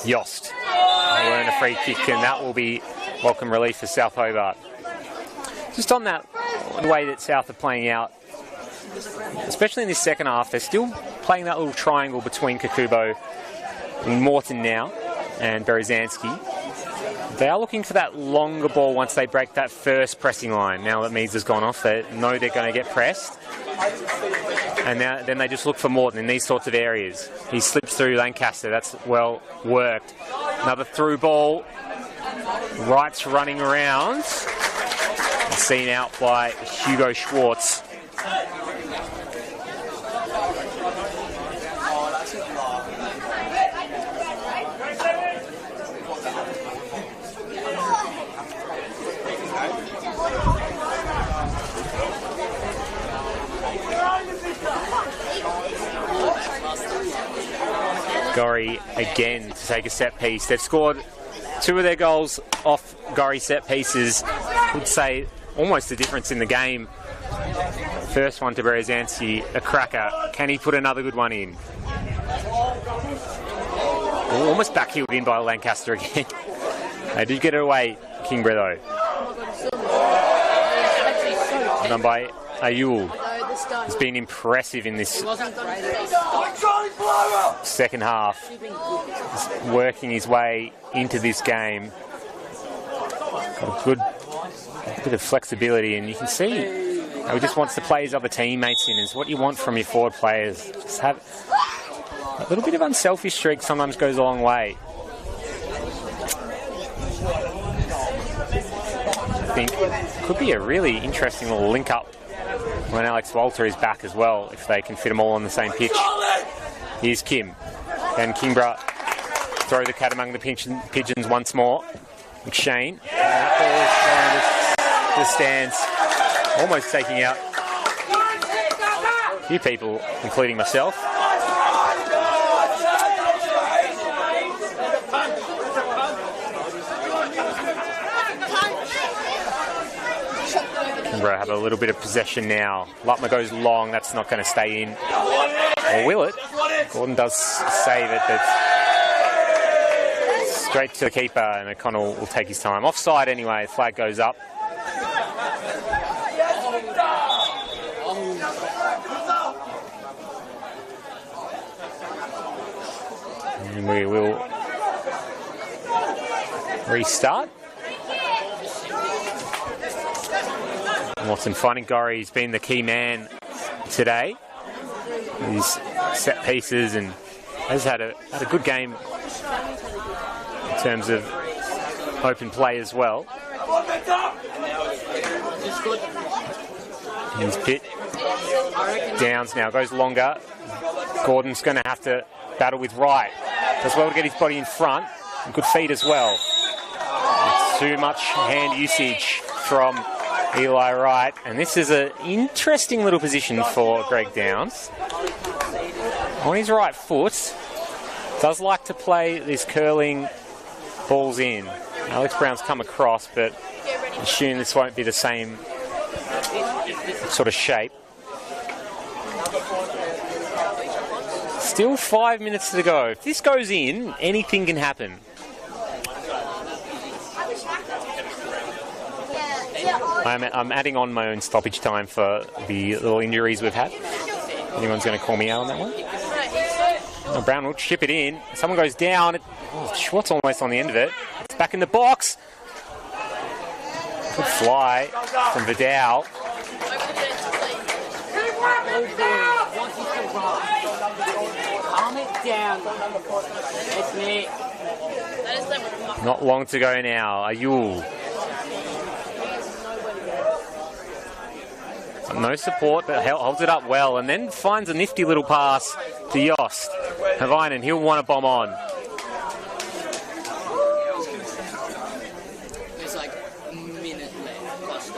Speaker 2: Yost. They earn a free kick, and that will be welcome relief for South Hobart. Just on that, the way that South are playing out, especially in this second half, they're still playing that little triangle between Kakubo and Morton now and Berezanski. They are looking for that longer ball once they break that first pressing line. Now that Meads has gone off, they know they're going to get pressed. And then they just look for Morton in these sorts of areas. He slips through Lancaster. That's well worked. Another through ball. Wright's running around. Seen out by Hugo Schwartz. Gorry again to take a set piece. They've scored two of their goals off Gorry set pieces. Would say almost the difference in the game. First one to Berezanski, a cracker. Can he put another good one in? Almost backheeled in by Lancaster again. They did get it away, Kingborough though. Done by Ayul. He's been impressive in this second half. He's working his way into this game. Got a good bit of flexibility, and you can see he just wants to play his other teammates in. Is what you want from your forward players. Just have a little bit of unselfish streak sometimes goes a long way. I think could be a really interesting little link up when Alex Walter is back as well, if they can fit them all on the same pitch. Here's Kim. And Kingborough throw the cat among the pigeons once more. McShane. That ball is the stands, almost taking out a few people, including myself. Kingborough have a little bit of possession now. Lutmer goes long, that's not going to stay in. Or will it? Gordon does save it, but straight to the keeper, and O'Connell will take his time. Offside anyway, flag goes up. And we will restart. Watson finding Gorry's been the key man today. His set pieces, and has had a good game in terms of open play as well. He's bit. Downs now goes longer. Gordon's going to have to battle with Wright. Does well to get his body in front. And good feet as well. It's too much hand usage from Eli Wright, and this is an interesting little position for Greg Downs. On his right foot, does like to play these curling balls in. Alex Brown's come across, but I assume this won't be the same sort of shape. Still 5 minutes to go. If this goes in, anything can happen. I'm adding on my own stoppage time for the little injuries we've had. Anyone's going to call me out on that one? Oh, Brown will chip it in. Someone goes down. Schwartz almost on the end of it. It's back in the box. Good fly from Vidal.
Speaker 6: Calm it down. It's me.
Speaker 2: Not long to go now. Ayul. No support, but holds it up well, and then finds a nifty little pass to Yost. Havainen, he'll want to bomb on.
Speaker 6: There's like a minute left.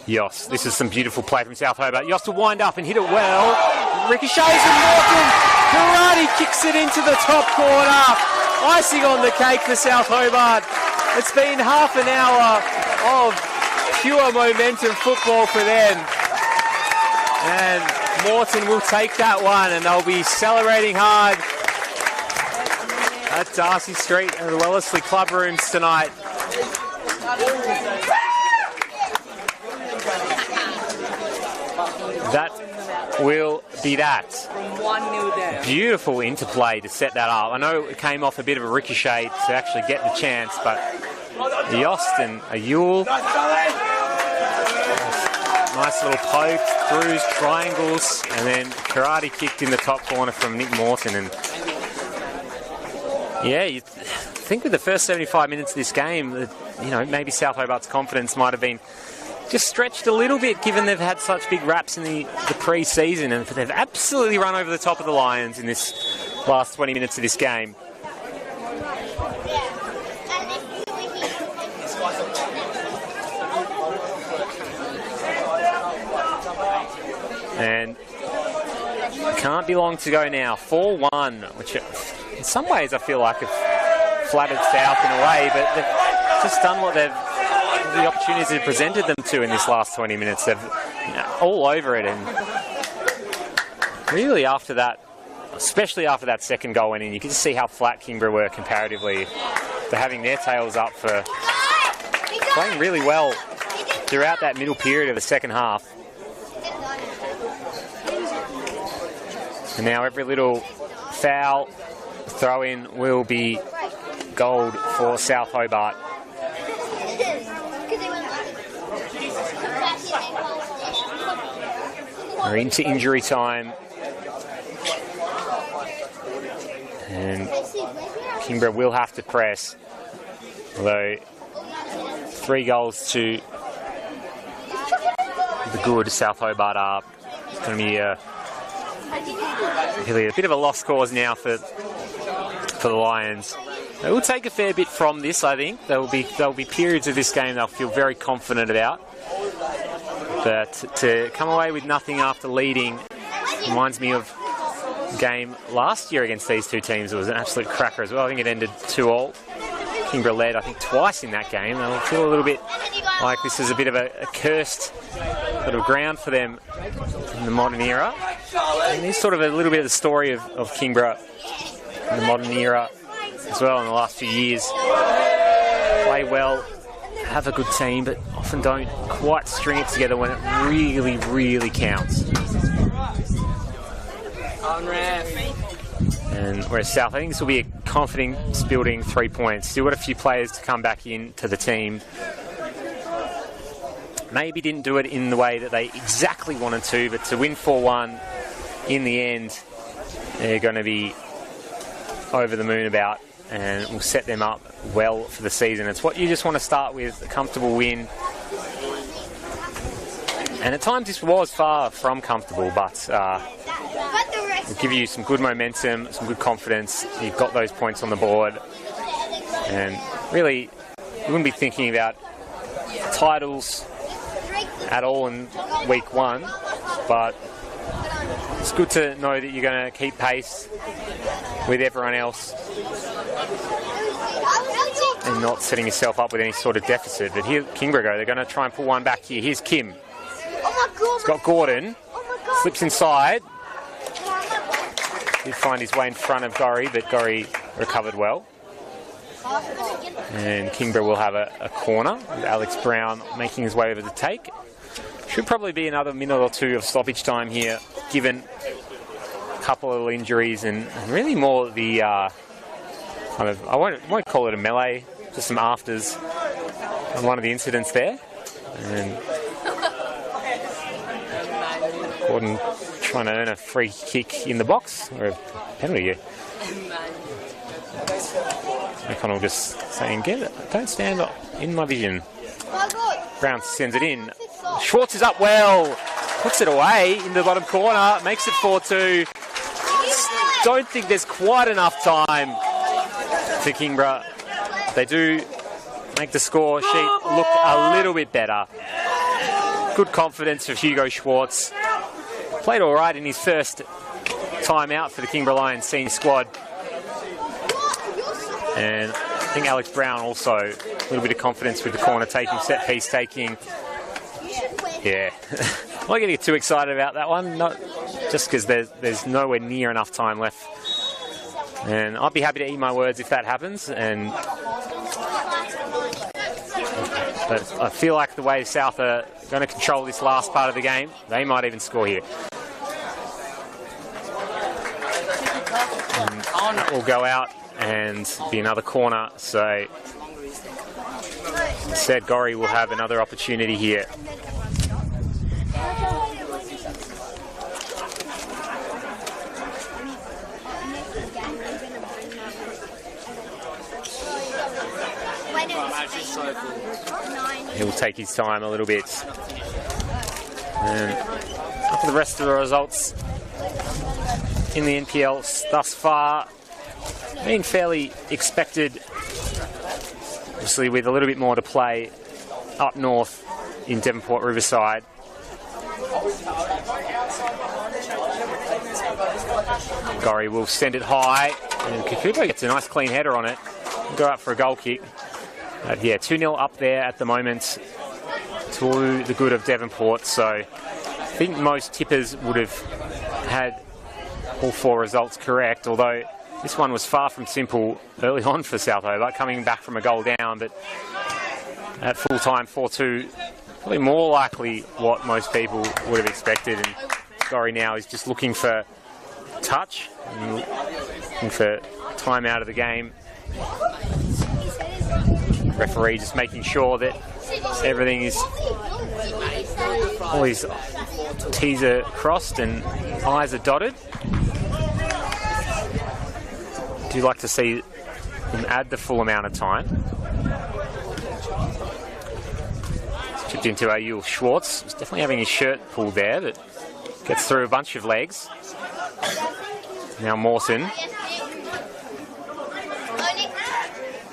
Speaker 2: Yost, this is some beautiful play from South Hobart. Yost will wind up and hit it well. Ricochets and Morton. Karate kicks it into the top corner. Icing on the cake for South Hobart. It's been half an hour of pure momentum football for them. And Morton will take that one, and they'll be celebrating hard at Darcy Street and the Wellesley Club Rooms tonight. That will be that.
Speaker 6: 1-0 down.
Speaker 2: Beautiful interplay to set that up. I know it came off a bit of a ricochet to actually get the chance, but Yost and Ayul. Nice little poke, throughs, triangles, and then karate kicked in the top corner from Nick Morton. And yeah, you think with the first 75 minutes of this game, that, you know, maybe South Hobart's confidence might have been just stretched a little bit, given they've had such big raps in the pre-season, and they've absolutely run over the top of the Lions in this last 20 minutes of this game. And can't be long to go now. 4-1, which in some ways I feel like have flattered South in a way, but they've just done what the opportunities have presented them to in this last 20 minutes. They've all over it, and really after that, especially after that second goal went in, you can just see how flat Kingborough were comparatively. They're having their tails up for playing really well throughout that middle period of the second half. And now every little foul throw in will be gold for South Hobart. We're into injury time. And Kingborough will have to press. Although 3 goals to the good South Hobart are. It's going to be really a bit of a lost cause now for the Lions. They will take a fair bit from this, I think. There will be periods of this game they'll feel very confident about. But to come away with nothing after leading reminds me of the game last year against these two teams. It was an absolute cracker as well. I think it ended 2-2. Kingborough led, I think, twice in that game. They'll feel a little bit like this is a bit of a cursed sort of ground for them in the modern era. And it's sort of a little bit of the story of Kingborough in the modern era as well in the last few years. Play well, have a good team, but often don't quite string it together when it really, really counts. And whereas South, I think this will be a confidence-building 3 points. Still got a few players to come back into the team. Maybe didn't do it in the way that they exactly wanted to, but to win 4-1 in the end, they're going to be over the moon about, and will set them up well for the season. It's what you just want to start with, a comfortable win. And at times this was far from comfortable, but it'll give you some good momentum, some good confidence. You've got those points on the board. And really, you wouldn't be thinking about titles at all in week 1, but it's good to know that you're going to keep pace with everyone else and not setting yourself up with any sort of deficit. But here, Kingborough go. They're going to try and pull one back here. Here's Kim. He's got Gordon. Slips inside. Did find his way in front of Gorry, but Gorry recovered well. And Kingborough will have a corner with Alex Brown making his way over the take. Should probably be another minute or two of stoppage time here, given a couple of injuries and really more the kind of, I won't call it a melee, just some afters on one of the incidents there. And Gordon trying to earn a free kick in the box, or a penalty. O'Connell just saying, get it, don't stand up in my vision. Brown sends it in. Schwartz is up well, puts it away in the bottom corner, makes it 4-2. Don't think there's quite enough time for Kingborough. They do make the score sheet look a little bit better. Good confidence for Hugo Schwartz. Played all right in his first time out for the Kingborough Lions senior squad. And I think Alex Brown also a little bit of confidence with the corner taking, set piece taking. Yeah, I'm not going to get too excited about that one, not just because there's nowhere near enough time left. And I'd be happy to eat my words if that happens. But I feel like the way South are going to control this last part of the game, they might even score here. And that will go out and be another corner. So instead, Gorry will have another opportunity here. He'll take his time a little bit. And after the rest of the results in the NPL thus far, being fairly expected, obviously with a little bit more to play up north in Devonport Riverside. Gorry will send it high, and Kakubo gets a nice clean header on it. Go up for a goal kick. Yeah, 2-0 up there at the moment to the good of Devonport. So I think most tippers would have had all 4 results correct, although this one was far from simple early on for South Hobart, coming back from a goal down, but at full time 4-2, probably more likely what most people would have expected. And Gorry now is just looking for touch and looking for time out of the game. Referee just making sure that everything is, all his T's are crossed and I's are dotted. Do you like to see him add the full amount of time? Chipped into Ayul Schwartz. He's definitely having his shirt pulled there, but gets through a bunch of legs. Now Mawson.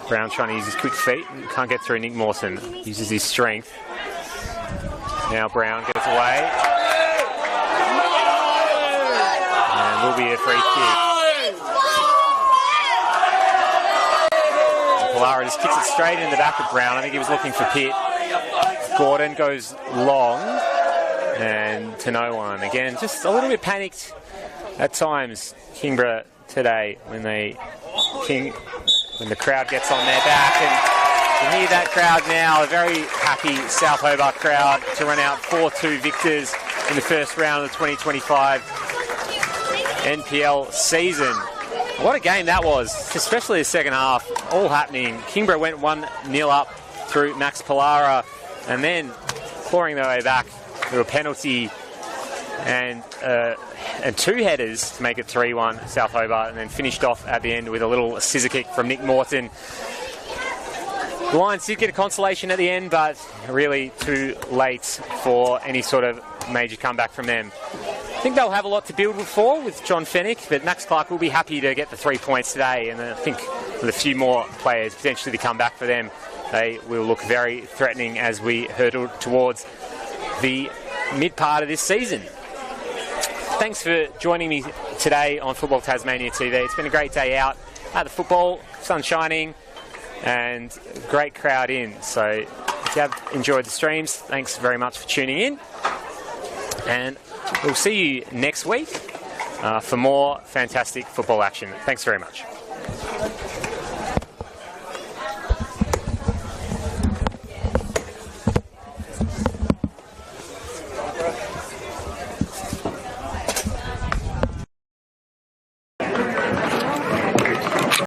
Speaker 2: Brown trying to use his quick feet. Can't get through Nick Mawson. Uses his strength. Now Brown gets away. And will be a free kick. Polara just kicks it straight in the back of Brown. I think he was looking for Pitt. Gordon goes long and to no one. Again, just a little bit panicked at times, Kingborough today, when the crowd gets on their back. And you hear that crowd now, a very happy South Hobart crowd to run out 4-2 victors in the first round of the 2025 NPL season. What a game that was, especially the second half, all happening. Kingborough went 1-0 up through Max Polara, and then clawing their way back through a penalty and 2 headers to make it 3-1 South Hobart, and then finished off at the end with a little scissor kick from Nick Morton. The Lions did get a consolation at the end, but really too late for any sort of major comeback from them. I think they'll have a lot to build for with John Fennick, but Max Clark will be happy to get the 3 points today, and I think with a few more players potentially to come back for them, they will look very threatening as we hurtle towards the mid part of this season. Thanks for joining me today on Football Tasmania TV. It's been a great day out at the football, sun shining, and great crowd in. So if you have enjoyed the streams, thanks very much for tuning in. And we'll see you next week for more fantastic football action. Thanks very much.